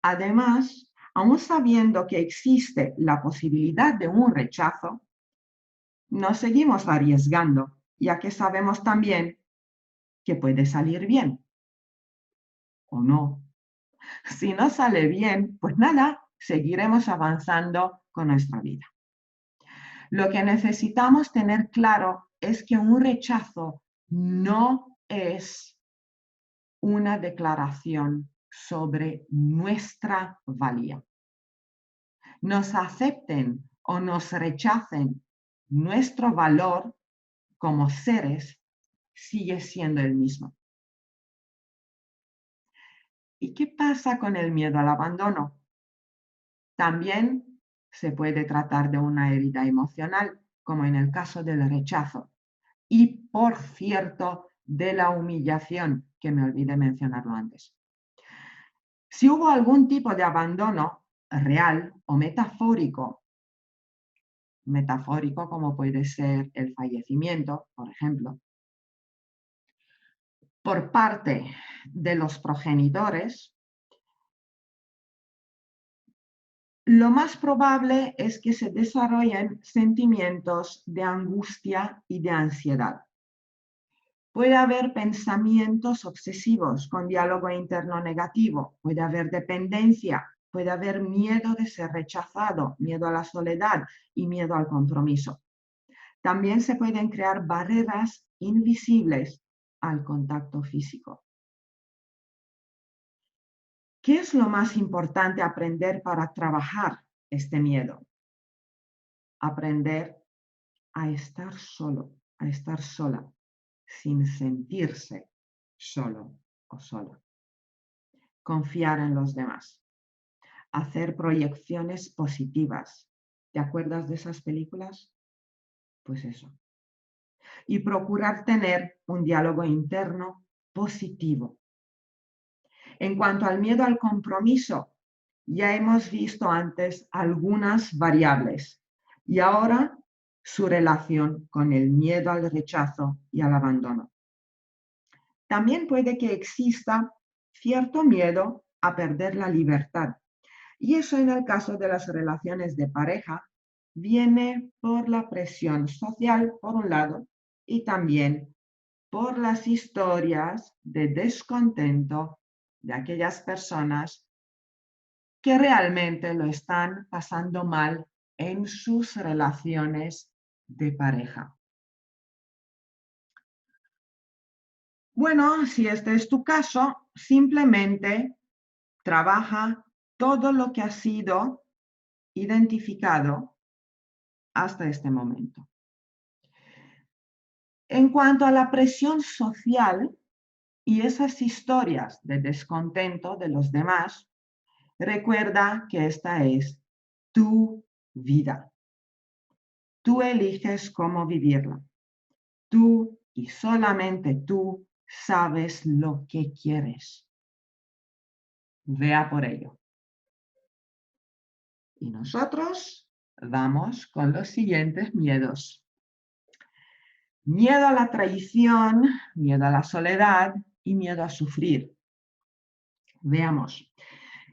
Además, aún sabiendo que existe la posibilidad de un rechazo, nos seguimos arriesgando, ya que sabemos también que puede salir bien o no. Si no sale bien, pues nada, seguiremos avanzando con nuestra vida. Lo que necesitamos tener claro es que un rechazo no es una declaración sobre nuestra valía. Nos acepten o nos rechacen, nuestro valor como seres sigue siendo el mismo. ¿Y qué pasa con el miedo al abandono? También se puede tratar de una herida emocional, como en el caso del rechazo. Y, por cierto, de la humillación, que me olvidé mencionarlo antes. Si hubo algún tipo de abandono real o metafórico como puede ser el fallecimiento, por ejemplo, por parte de los progenitores, lo más probable es que se desarrollen sentimientos de angustia y de ansiedad. Puede haber pensamientos obsesivos con diálogo interno negativo, puede haber dependencia, puede haber miedo de ser rechazado, miedo a la soledad y miedo al compromiso. También se pueden crear barreras invisibles al contacto físico. ¿Qué es lo más importante aprender para trabajar este miedo? Aprender a estar solo, a estar sola, sin sentirse solo o sola. Confiar en los demás. Hacer proyecciones positivas. ¿Te acuerdas de esas películas? Pues eso. Y procurar tener un diálogo interno positivo. En cuanto al miedo al compromiso, ya hemos visto antes algunas variables y ahora su relación con el miedo al rechazo y al abandono. También puede que exista cierto miedo a perder la libertad. Y eso en el caso de las relaciones de pareja viene por la presión social, por un lado, y también por las historias de descontento de aquellas personas que realmente lo están pasando mal en sus relaciones de pareja. Bueno, si este es tu caso, simplemente trabaja todo lo que ha sido identificado hasta este momento. En cuanto a la presión social y esas historias de descontento de los demás, Recuerda que esta es tu vida. Tú eliges cómo vivirla. Tú y solamente tú sabes lo que quieres. Vea por ello. Y nosotros vamos con los siguientes miedos. Miedo a la traición, miedo a la soledad y miedo a sufrir. Veamos.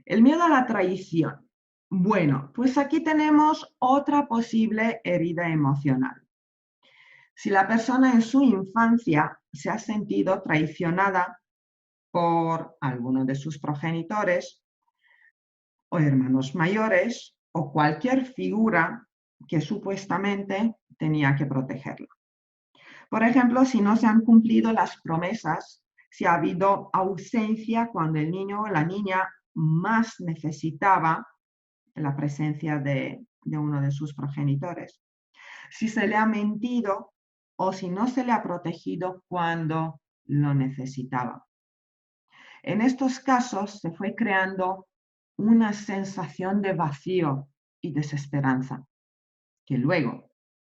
El miedo a la traición. Bueno, pues aquí tenemos otra posible herida emocional. Si la persona en su infancia se ha sentido traicionada por alguno de sus progenitores o hermanos mayores o cualquier figura que supuestamente tenía que protegerla. Por ejemplo, si no se han cumplido las promesas, si ha habido ausencia cuando el niño o la niña más necesitaba la presencia de uno de sus progenitores. Si se le ha mentido o si no se le ha protegido cuando lo necesitaba. En estos casos se fue creando una sensación de vacío y desesperanza, que luego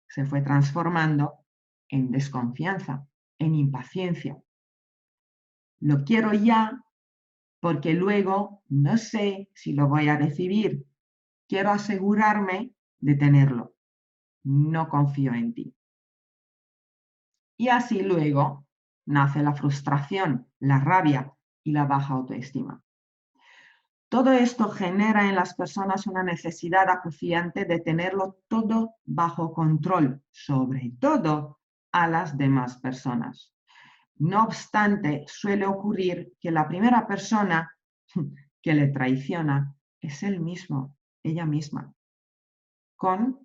se fue transformando en desconfianza, en impaciencia. Lo quiero ya porque luego no sé si lo voy a recibir. Quiero asegurarme de tenerlo. No confío en ti. Y así luego nace la frustración, la rabia y la baja autoestima. Todo esto genera en las personas una necesidad acuciante de tenerlo todo bajo control, sobre todo a las demás personas. No obstante, suele ocurrir que la primera persona que le traiciona es él mismo, ella misma, con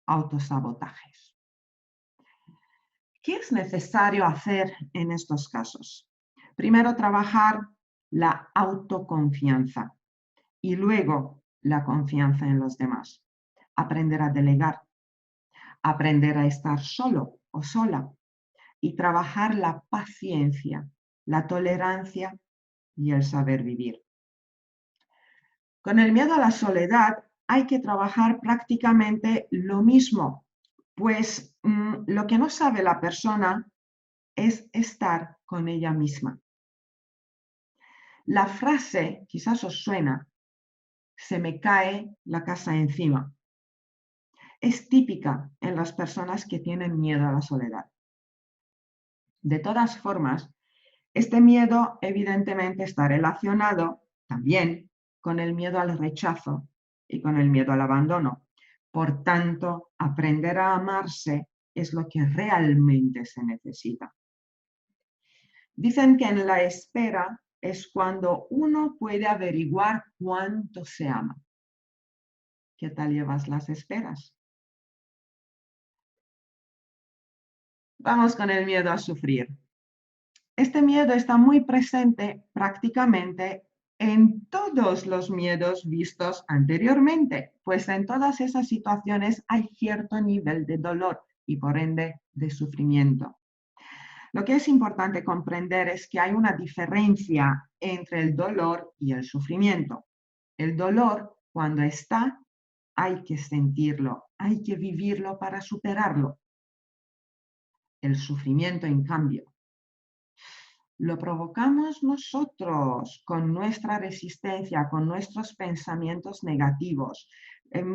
autosabotajes. ¿Qué es necesario hacer en estos casos? Primero, trabajar la autoconfianza y luego la confianza en los demás. Aprender a delegar, aprender a estar solo o sola y trabajar la paciencia, la tolerancia y el saber vivir. Con el miedo a la soledad hay que trabajar prácticamente lo mismo, pues lo que no sabe la persona es estar con ella misma. La frase, quizás os suena, se me cae la casa encima. Es típica en las personas que tienen miedo a la soledad. De todas formas, este miedo evidentemente está relacionado también con el miedo al rechazo y con el miedo al abandono. Por tanto, aprender a amarse es lo que realmente se necesita. Dicen que en la espera es cuando uno puede averiguar cuánto se ama. ¿Qué tal llevas las esperas? Vamos con el miedo a sufrir. Este miedo está muy presente prácticamente en todos los miedos vistos anteriormente, pues en todas esas situaciones hay cierto nivel de dolor y por ende de sufrimiento. Lo que es importante comprender es que hay una diferencia entre el dolor y el sufrimiento. El dolor, cuando está, hay que sentirlo, hay que vivirlo para superarlo. El sufrimiento, en cambio, lo provocamos nosotros con nuestra resistencia, con nuestros pensamientos negativos,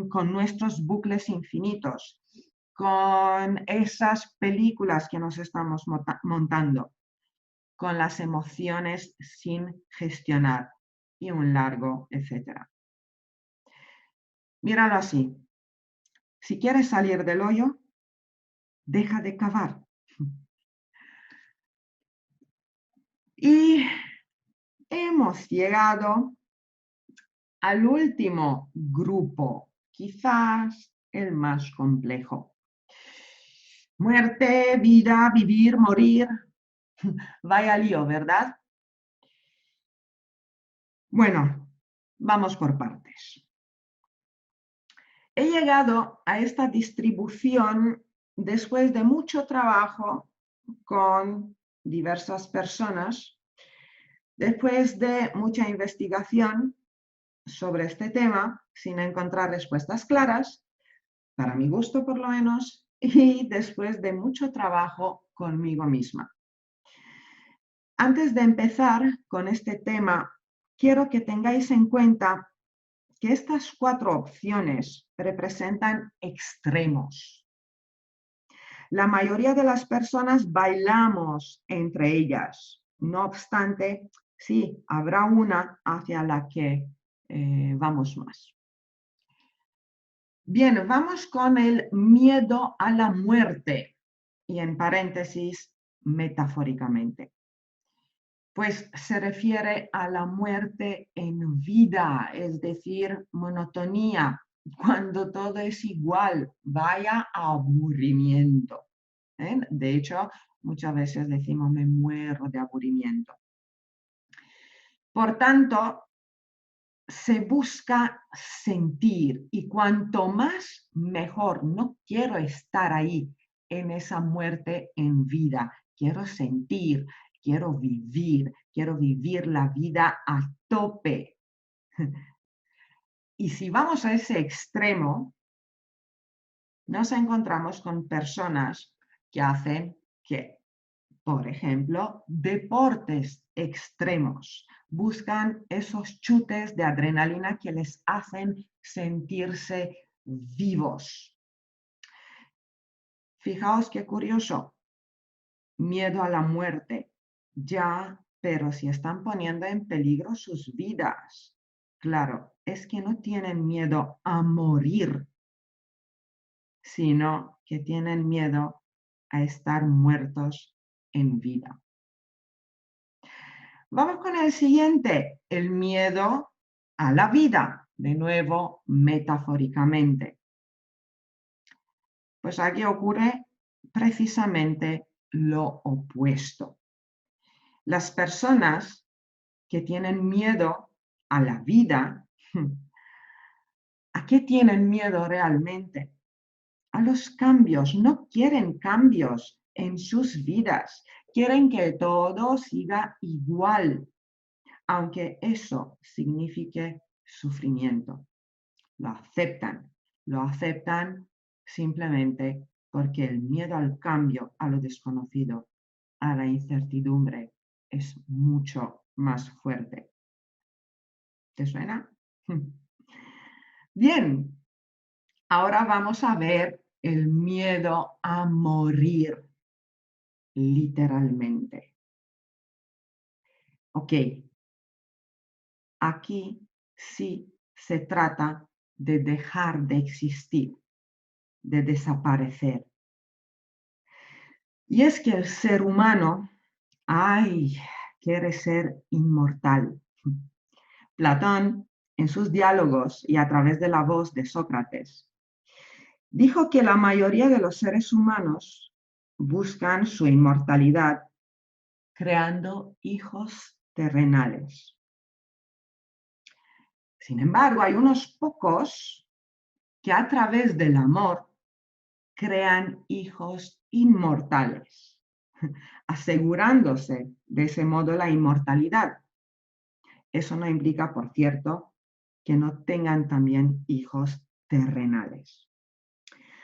con nuestros bucles infinitos, con esas películas que nos estamos montando, con las emociones sin gestionar y un largo etcétera. Míralo así. Si quieres salir del hoyo, deja de cavar. Y hemos llegado al último grupo, quizás el más complejo. Muerte, vida, vivir, morir. Vaya lío, ¿verdad? Bueno, vamos por partes. He llegado a esta distribución después de mucho trabajo con diversas personas, después de mucha investigación sobre este tema sin encontrar respuestas claras, para mi gusto por lo menos, y después de mucho trabajo conmigo misma. Antes de empezar con este tema, quiero que tengáis en cuenta que estas 4 opciones representan extremos. La mayoría de las personas bailamos entre ellas. No obstante, sí, habrá una hacia la que vamos más. Bien, vamos con el miedo a la muerte, y en paréntesis, metafóricamente. Pues se refiere a la muerte en vida, es decir, monotonía, cuando todo es igual, vaya aburrimiento. De hecho, muchas veces decimos me muero de aburrimiento. Por tanto, se busca sentir y cuanto más mejor. No quiero estar ahí en esa muerte en vida. Quiero sentir, quiero vivir la vida a tope. Y si vamos a ese extremo, nos encontramos con personas que hacen que, por ejemplo, deportes extremos. Buscan esos chutes de adrenalina que les hacen sentirse vivos. Fijaos qué curioso. Miedo a la muerte. Ya, pero si están poniendo en peligro sus vidas. Claro, es que no tienen miedo a morir, sino que tienen miedo a estar muertos en vida. Vamos con el siguiente, el miedo a la vida, de nuevo metafóricamente. Pues aquí ocurre precisamente lo opuesto. Las personas que tienen miedo a la vida, ¿a qué tienen miedo realmente? A los cambios, no quieren cambios en sus vidas, quieren que todo siga igual, aunque eso signifique sufrimiento. Lo aceptan simplemente porque el miedo al cambio, a lo desconocido, a la incertidumbre, es mucho más fuerte. ¿Te suena? Bien, ahora vamos a ver el miedo a morir, literalmente. Ok, aquí sí se trata de dejar de existir, de desaparecer. Y es que el ser humano, quiere ser inmortal. Platón, en sus diálogos y a través de la voz de Sócrates, dijo que la mayoría de los seres humanos buscan su inmortalidad creando hijos terrenales. Sin embargo, hay unos pocos que a través del amor crean hijos inmortales, asegurándose de ese modo la inmortalidad. Eso no implica, por cierto, que no tengan también hijos terrenales.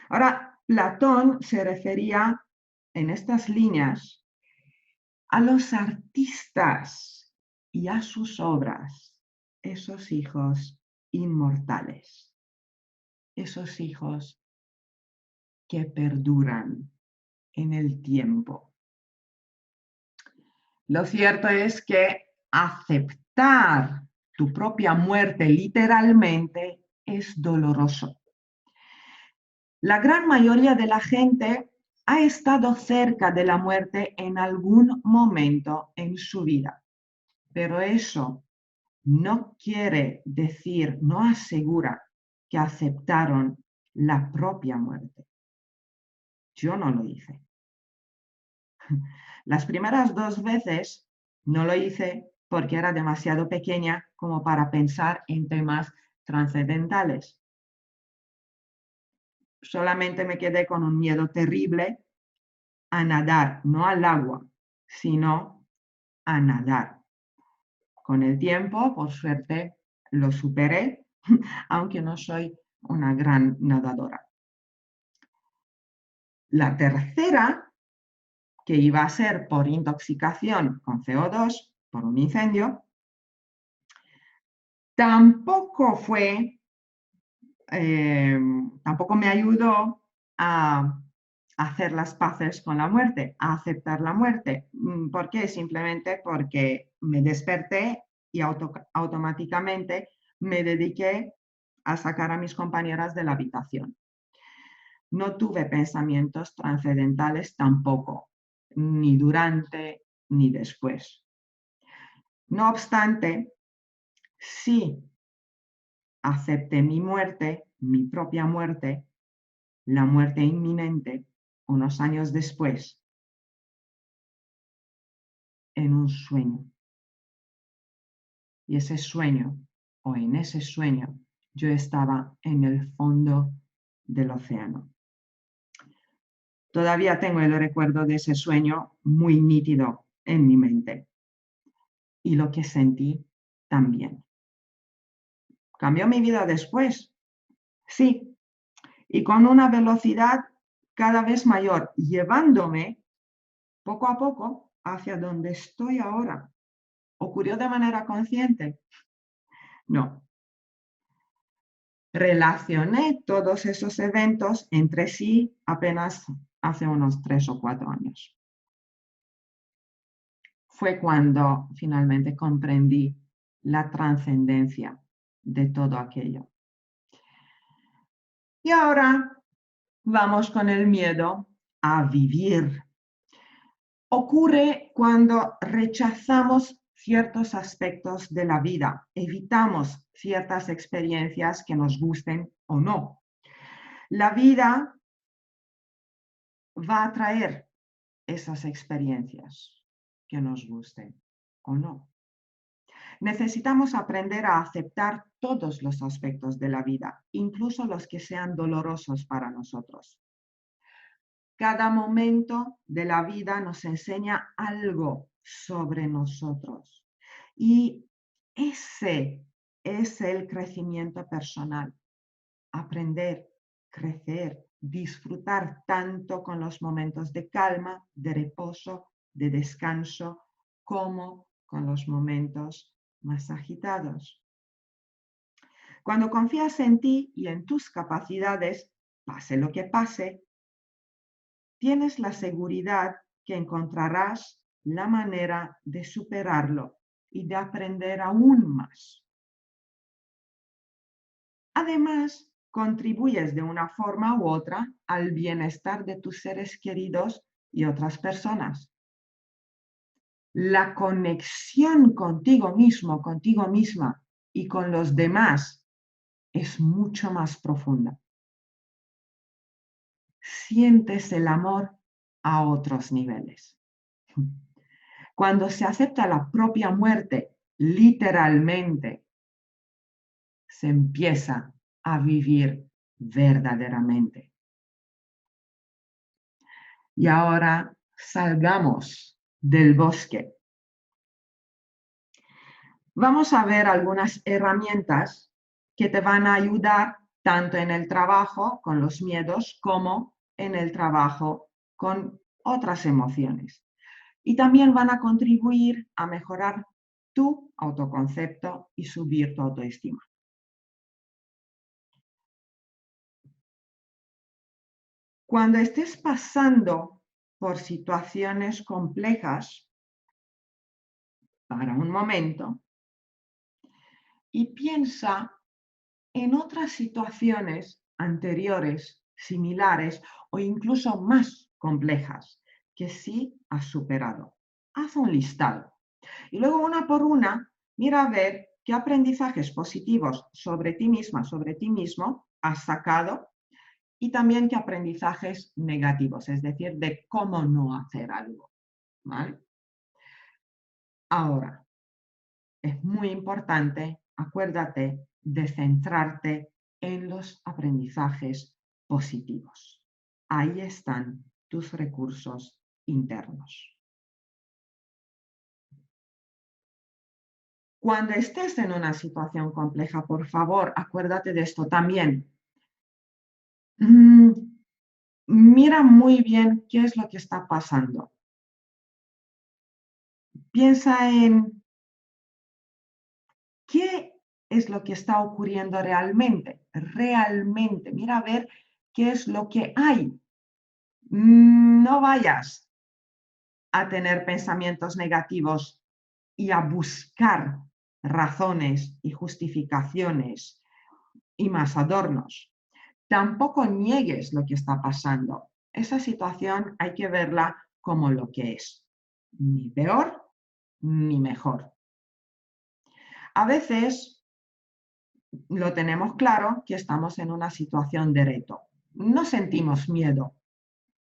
Ahora, Platón se refería en estas líneas a los artistas y a sus obras, esos hijos inmortales, esos hijos que perduran en el tiempo. Lo cierto es que aceptar tu propia muerte literalmente es doloroso. La gran mayoría de la gente ha estado cerca de la muerte en algún momento en su vida, pero eso no quiere decir, no asegura que aceptaron la propia muerte. Yo no lo hice. Las primeras 2 veces no lo hice porque era demasiado pequeña como para pensar en temas trascendentales. Solamente me quedé con un miedo terrible a nadar, no al agua, sino a nadar. Con el tiempo, por suerte, Lo superé, aunque no soy una gran nadadora. La tercera, que iba a ser por intoxicación con CO2, por un incendio, tampoco tampoco me ayudó a hacer las paces con la muerte, a aceptar la muerte. ¿Por qué? Simplemente porque me desperté y automáticamente me dediqué a sacar a mis compañeras de la habitación. No tuve pensamientos trascendentales tampoco, ni durante ni después. No obstante, sí acepté mi muerte, mi propia muerte, la muerte inminente, unos años después, en un sueño. Y ese sueño, o en ese sueño, yo estaba en el fondo del océano. Todavía tengo el recuerdo de ese sueño muy nítido en mi mente. Y lo que sentí también. ¿Cambió mi vida después? Sí, y con una velocidad cada vez mayor, llevándome poco a poco hacia donde estoy ahora. ¿Ocurrió de manera consciente? No. Relacioné todos esos eventos entre sí apenas hace unos 3 o 4 años. Fue cuando finalmente comprendí la trascendencia de todo aquello. Y ahora vamos con el miedo a vivir. Ocurre cuando rechazamos ciertos aspectos de la vida, evitamos ciertas experiencias que nos gusten o no. La vida va a traer esas experiencias que nos gusten o no. Necesitamos aprender a aceptar todos los aspectos de la vida, incluso los que sean dolorosos para nosotros. Cada momento de la vida nos enseña algo sobre nosotros y ese es el crecimiento personal. Aprender, crecer, disfrutar tanto con los momentos de calma, de reposo, de descanso, como con los momentos más agitados. Cuando confías en ti y en tus capacidades, pase lo que pase, tienes la seguridad que encontrarás la manera de superarlo y de aprender aún más. Además, contribuyes de una forma u otra al bienestar de tus seres queridos y otras personas. La conexión contigo mismo, contigo misma y con los demás es mucho más profunda. Sientes el amor a otros niveles. Cuando se acepta la propia muerte, literalmente, se empieza a vivir verdaderamente. Y ahora salgamos del bosque. Vamos a ver algunas herramientas que te van a ayudar tanto en el trabajo con los miedos como en el trabajo con otras emociones. Y también van a contribuir a mejorar tu autoconcepto y subir tu autoestima. Cuando estés pasando por situaciones complejas, para un momento, y piensa en otras situaciones anteriores, similares o incluso más complejas que sí has superado. Haz un listado y luego una por una mira a ver qué aprendizajes positivos sobre ti misma, sobre ti mismo has sacado y también qué aprendizajes negativos, es decir, de cómo no hacer algo. ¿Vale? Ahora, es muy importante, acuérdate de centrarte en los aprendizajes positivos. Ahí están tus recursos internos. Cuando estés en una situación compleja, por favor, acuérdate de esto también. Mira muy bien qué es lo que está pasando. Piensa en qué es lo que está ocurriendo realmente. Realmente, mira a ver qué es lo que hay. No vayas a tener pensamientos negativos y a buscar razones y justificaciones y más adornos. Tampoco niegues lo que está pasando. Esa situación hay que verla como lo que es, ni peor ni mejor. A veces lo tenemos claro que estamos en una situación de reto. No sentimos miedo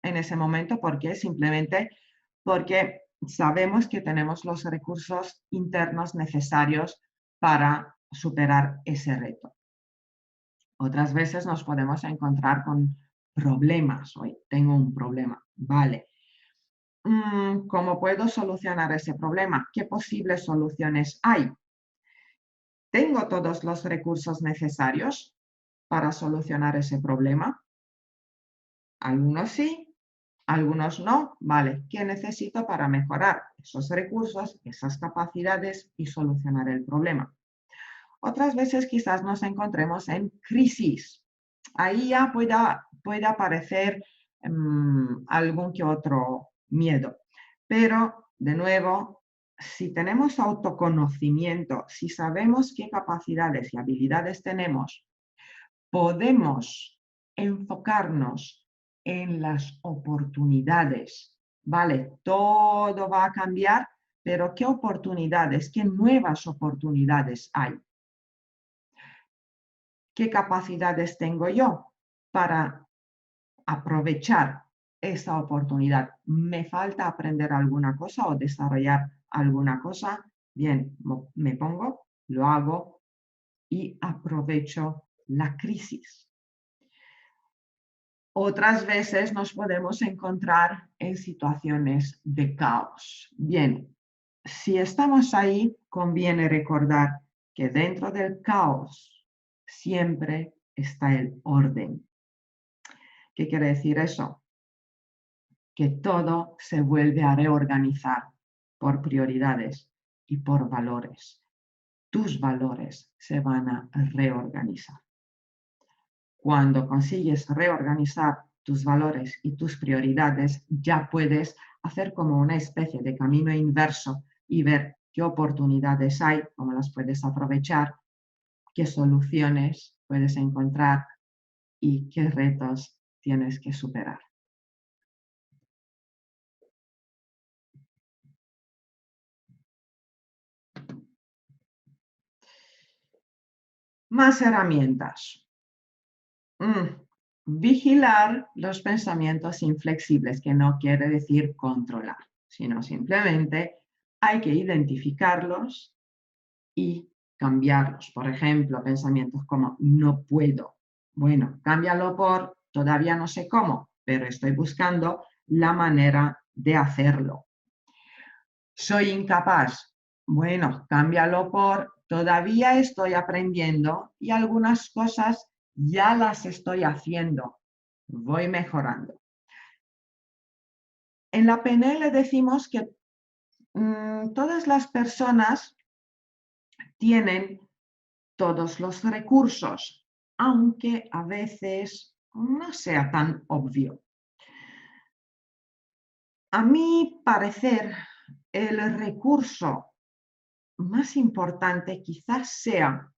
en ese momento porque simplemente porque sabemos que tenemos los recursos internos necesarios para superar ese reto. Otras veces nos podemos encontrar con problemas. Hoy tengo un problema, vale. ¿Cómo puedo solucionar ese problema? ¿Qué posibles soluciones hay? ¿Tengo todos los recursos necesarios para solucionar ese problema? Algunos sí, algunos no. Vale, ¿qué necesito para mejorar esos recursos, esas capacidades y solucionar el problema? Otras veces quizás nos encontremos en crisis. Ahí ya puede aparecer algún que otro miedo. Pero, de nuevo, si tenemos autoconocimiento, si sabemos qué capacidades y habilidades tenemos, podemos enfocarnos en las oportunidades. Vale, todo va a cambiar, pero ¿qué oportunidades, qué nuevas oportunidades hay? ¿Qué capacidades tengo yo para aprovechar esa oportunidad? ¿Me falta aprender alguna cosa o desarrollar alguna cosa? Bien, me pongo, lo hago y aprovecho la crisis. Otras veces nos podemos encontrar en situaciones de caos. Bien, si estamos ahí, conviene recordar que dentro del caos siempre está el orden. ¿Qué quiere decir eso? Que todo se vuelve a reorganizar por prioridades y por valores. Tus valores se van a reorganizar. Cuando consigues reorganizar tus valores y tus prioridades, ya puedes hacer como una especie de camino inverso y ver qué oportunidades hay, cómo las puedes aprovechar, qué soluciones puedes encontrar y qué retos tienes que superar. Más herramientas. Vigilar los pensamientos inflexibles, que no quiere decir controlar, sino simplemente hay que identificarlos y cambiarlos. Por ejemplo, pensamientos como no puedo. Bueno, cámbialo por todavía no sé cómo, pero estoy buscando la manera de hacerlo. Soy incapaz. Bueno, cámbialo por todavía estoy aprendiendo y algunas cosas ya las estoy haciendo. Voy mejorando. En la PNL decimos que todas las personas tienen todos los recursos, aunque a veces no sea tan obvio. A mi parecer, el recurso más importante quizás sea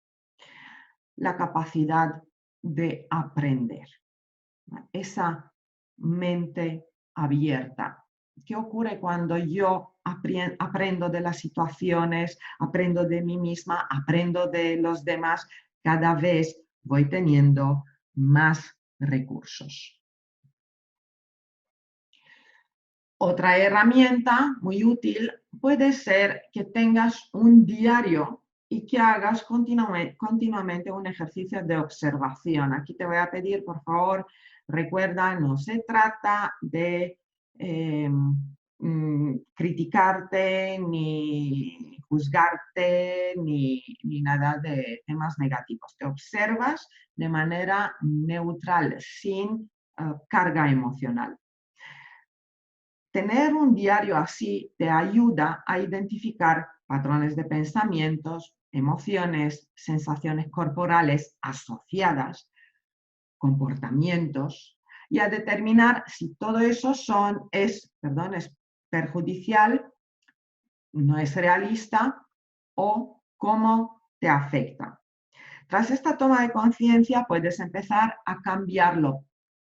la capacidad de aprender, esa mente abierta. ¿Qué ocurre cuando yo aprendo de las situaciones, aprendo de mí misma, aprendo de los demás? Cada vez voy teniendo más recursos. Otra herramienta muy útil puede ser que tengas un diario y que hagas continuamente un ejercicio de observación. Aquí te voy a pedir, por favor, recuerda, no se trata de criticarte ni juzgarte ni nada de temas negativos. Te observas de manera neutral, sin carga emocional. Tener un diario así te ayuda a identificar patrones de pensamientos, emociones, sensaciones corporales asociadas, comportamientos, y a determinar si todo eso es perjudicial, no es realista o cómo te afecta. Tras esta toma de conciencia puedes empezar a cambiarlo.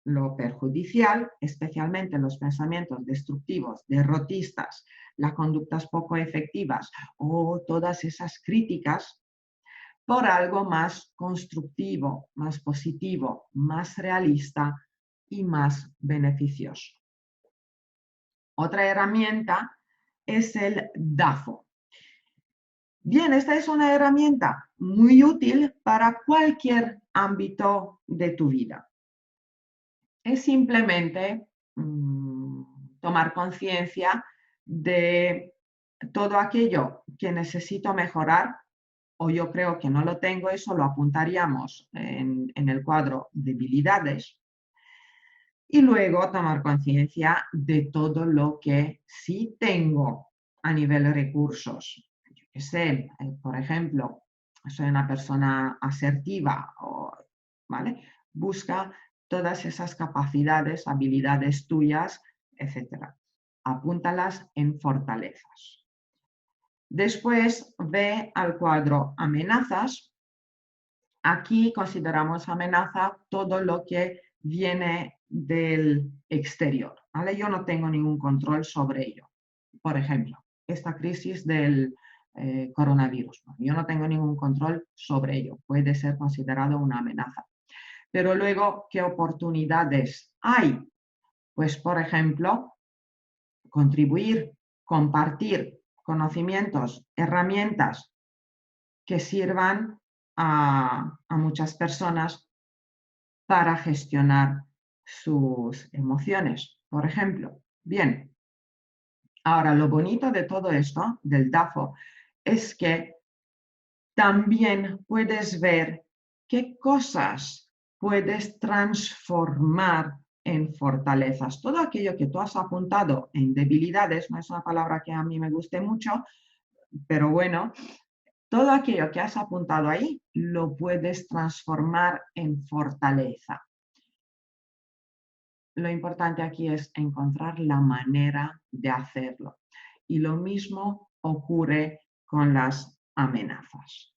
Lo perjudicial, especialmente los pensamientos destructivos, derrotistas, las conductas poco efectivas o todas esas críticas, por algo más constructivo, más positivo, más realista y más beneficioso. Otra herramienta es el DAFO. Bien, esta es una herramienta muy útil para cualquier ámbito de tu vida. Es simplemente tomar conciencia de todo aquello que necesito mejorar o yo creo que no lo tengo, eso lo apuntaríamos en el cuadro debilidades, y luego tomar conciencia de todo lo que sí tengo a nivel de recursos. Yo qué sé, por ejemplo, soy una persona asertiva, ¿vale? Busca todas esas capacidades, habilidades tuyas, etc. Apúntalas en fortalezas. Después ve al cuadro amenazas. Aquí consideramos amenaza todo lo que viene del exterior, ¿vale? Yo no tengo ningún control sobre ello. Por ejemplo, esta crisis del coronavirus, ¿no? Yo no tengo ningún control sobre ello. Puede ser considerado una amenaza. Pero luego, ¿qué oportunidades hay? Pues, por ejemplo, contribuir, compartir conocimientos, herramientas que sirvan a muchas personas para gestionar sus emociones, por ejemplo. Bien, ahora lo bonito de todo esto, del DAFO, es que también puedes ver qué cosas puedes transformar en fortalezas. Todo aquello que tú has apuntado en debilidades, no es una palabra que a mí me guste mucho, pero bueno, todo aquello que has apuntado ahí lo puedes transformar en fortaleza. Lo importante aquí es encontrar la manera de hacerlo. Y lo mismo ocurre con las amenazas.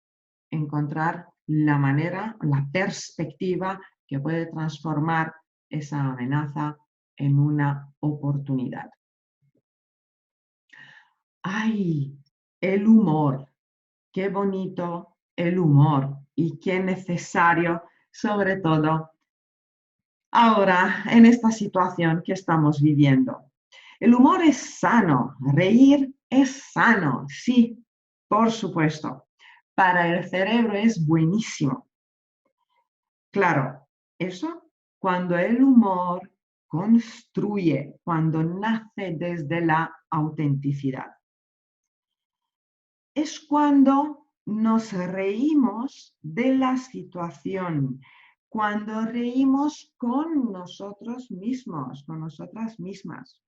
Encontrar la manera, la perspectiva que puede transformar esa amenaza en una oportunidad. ¡Ay! El humor. Qué bonito el humor y qué necesario, sobre todo ahora en esta situación que estamos viviendo. El humor es sano, reír es sano, sí, por supuesto. Para el cerebro es buenísimo. Claro, eso cuando el humor construye, cuando nace desde la autenticidad. Es cuando nos reímos de la situación, cuando reímos con nosotros mismos, con nosotras mismas.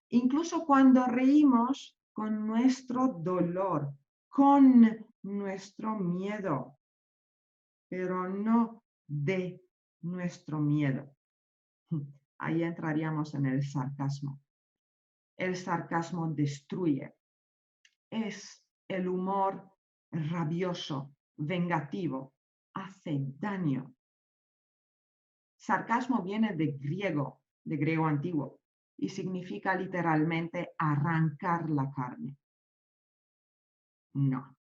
Incluso cuando reímos con nuestro dolor, con nuestro miedo, pero no de nuestro miedo. Ahí entraríamos en el sarcasmo. El sarcasmo destruye. Es el humor rabioso, vengativo, hace daño. Sarcasmo viene de griego antiguo, y significa literalmente arrancar la carne. No,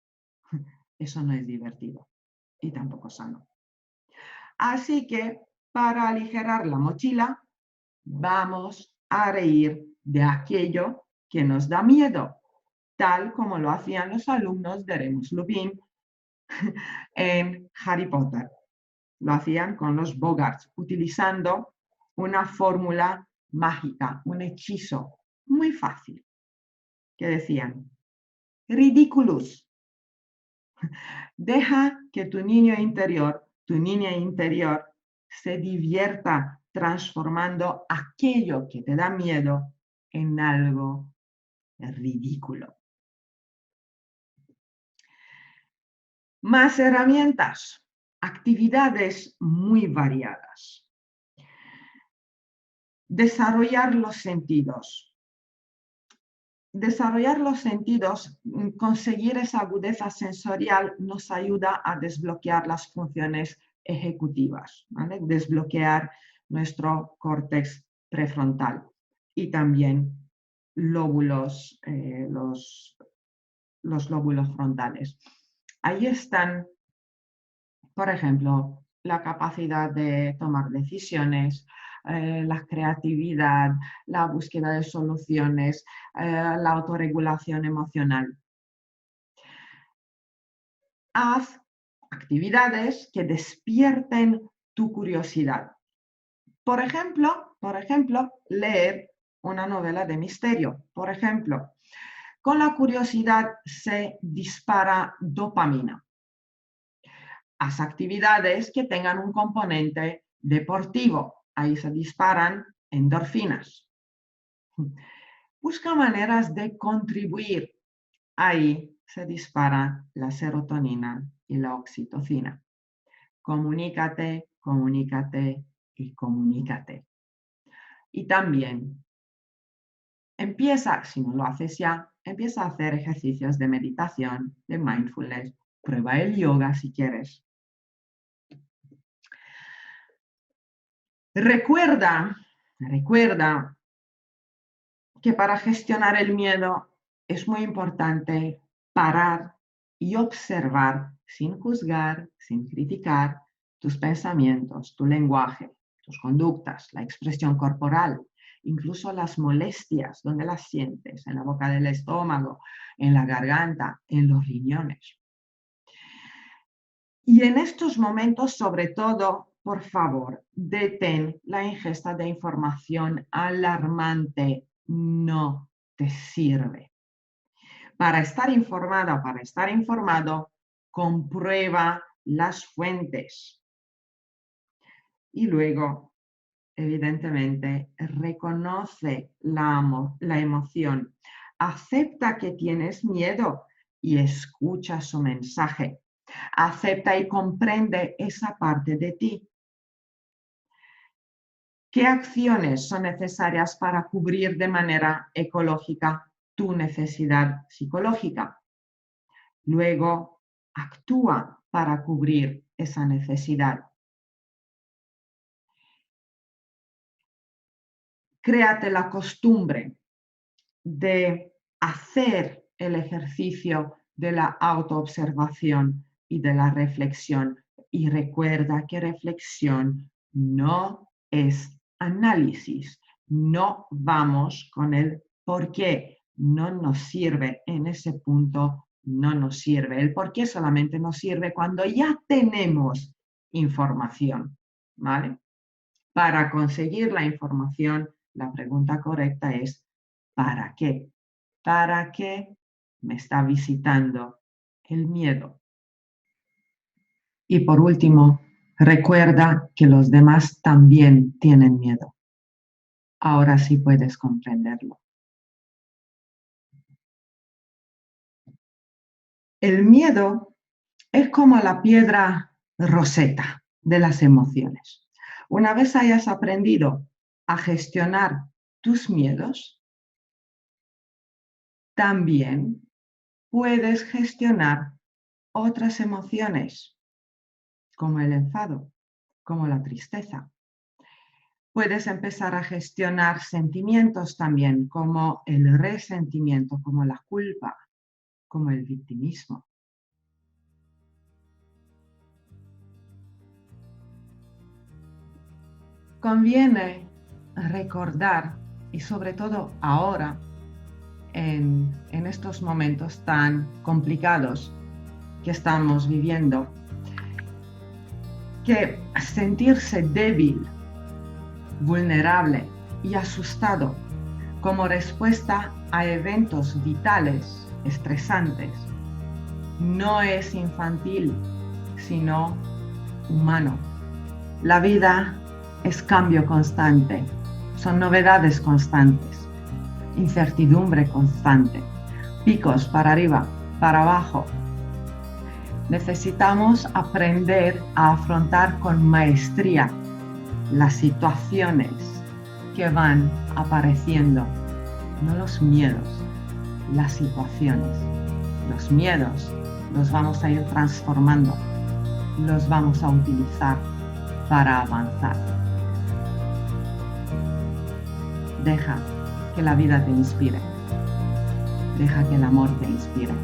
eso no es divertido y tampoco sano. Así que, para aligerar la mochila, vamos a reír de aquello que nos da miedo, tal como lo hacían los alumnos de Remus Lupin en Harry Potter. Lo hacían con los Bogarts, utilizando una fórmula mágica, un hechizo muy fácil, que decían: ridiculous. Deja que tu niño interior, tu niña interior, se divierta transformando aquello que te da miedo en algo ridículo. Más herramientas, actividades muy variadas. Desarrollar los sentidos. Desarrollar los sentidos, conseguir esa agudeza sensorial nos ayuda a desbloquear las funciones ejecutivas, ¿vale? Desbloquear nuestro córtex prefrontal y también lóbulos, los lóbulos frontales. Ahí están, por ejemplo, la capacidad de tomar decisiones, la creatividad, la búsqueda de soluciones, la autorregulación emocional. Haz actividades que despierten tu curiosidad. Por ejemplo, leer una novela de misterio. Por ejemplo, con la curiosidad se dispara dopamina. Haz actividades que tengan un componente deportivo. Ahí se disparan endorfinas. Busca maneras de contribuir. Ahí se dispara la serotonina y la oxitocina. Comunícate, comunícate y comunícate. Y también empieza, si no lo haces ya, empieza a hacer ejercicios de meditación, de mindfulness. Prueba el yoga si quieres. Recuerda que para gestionar el miedo es muy importante parar y observar sin juzgar, sin criticar tus pensamientos, tu lenguaje, tus conductas, la expresión corporal, incluso las molestias, donde las sientes, en la boca del estómago, en la garganta, en los riñones. Y en estos momentos, sobre todo, por favor, detén la ingesta de información alarmante. No te sirve. Para estar informado, comprueba las fuentes. Y luego, evidentemente, reconoce la emoción. Acepta que tienes miedo y escucha su mensaje. Acepta y comprende esa parte de ti. ¿Qué acciones son necesarias para cubrir de manera ecológica tu necesidad psicológica? Luego, actúa para cubrir esa necesidad. Créate la costumbre de hacer el ejercicio de la autoobservación y de la reflexión. Y recuerda que reflexión no es análisis. No vamos con el por qué. No nos sirve en ese punto, no nos sirve. El por qué solamente nos sirve cuando ya tenemos información, ¿vale? Para conseguir la información, la pregunta correcta es ¿para qué? ¿Para qué me está visitando el miedo? Y por último, recuerda que los demás también tienen miedo. Ahora sí puedes comprenderlo. El miedo es como la piedra Rosetta de las emociones. Una vez hayas aprendido a gestionar tus miedos, también puedes gestionar otras emociones, como el enfado, como la tristeza. Puedes empezar a gestionar sentimientos también, como el resentimiento, como la culpa, como el victimismo. Conviene recordar, y sobre todo ahora, en estos momentos tan complicados que estamos viviendo, que sentirse débil, vulnerable y asustado como respuesta a eventos vitales estresantes. No es infantil, sino humano. La vida es cambio constante, son novedades constantes, incertidumbre constante, picos para arriba, para abajo. Necesitamos aprender a afrontar con maestría las situaciones que van apareciendo, no los miedos, las situaciones. Los miedos los vamos a ir transformando, los vamos a utilizar para avanzar. Deja que la vida te inspire. Deja que el amor te inspire.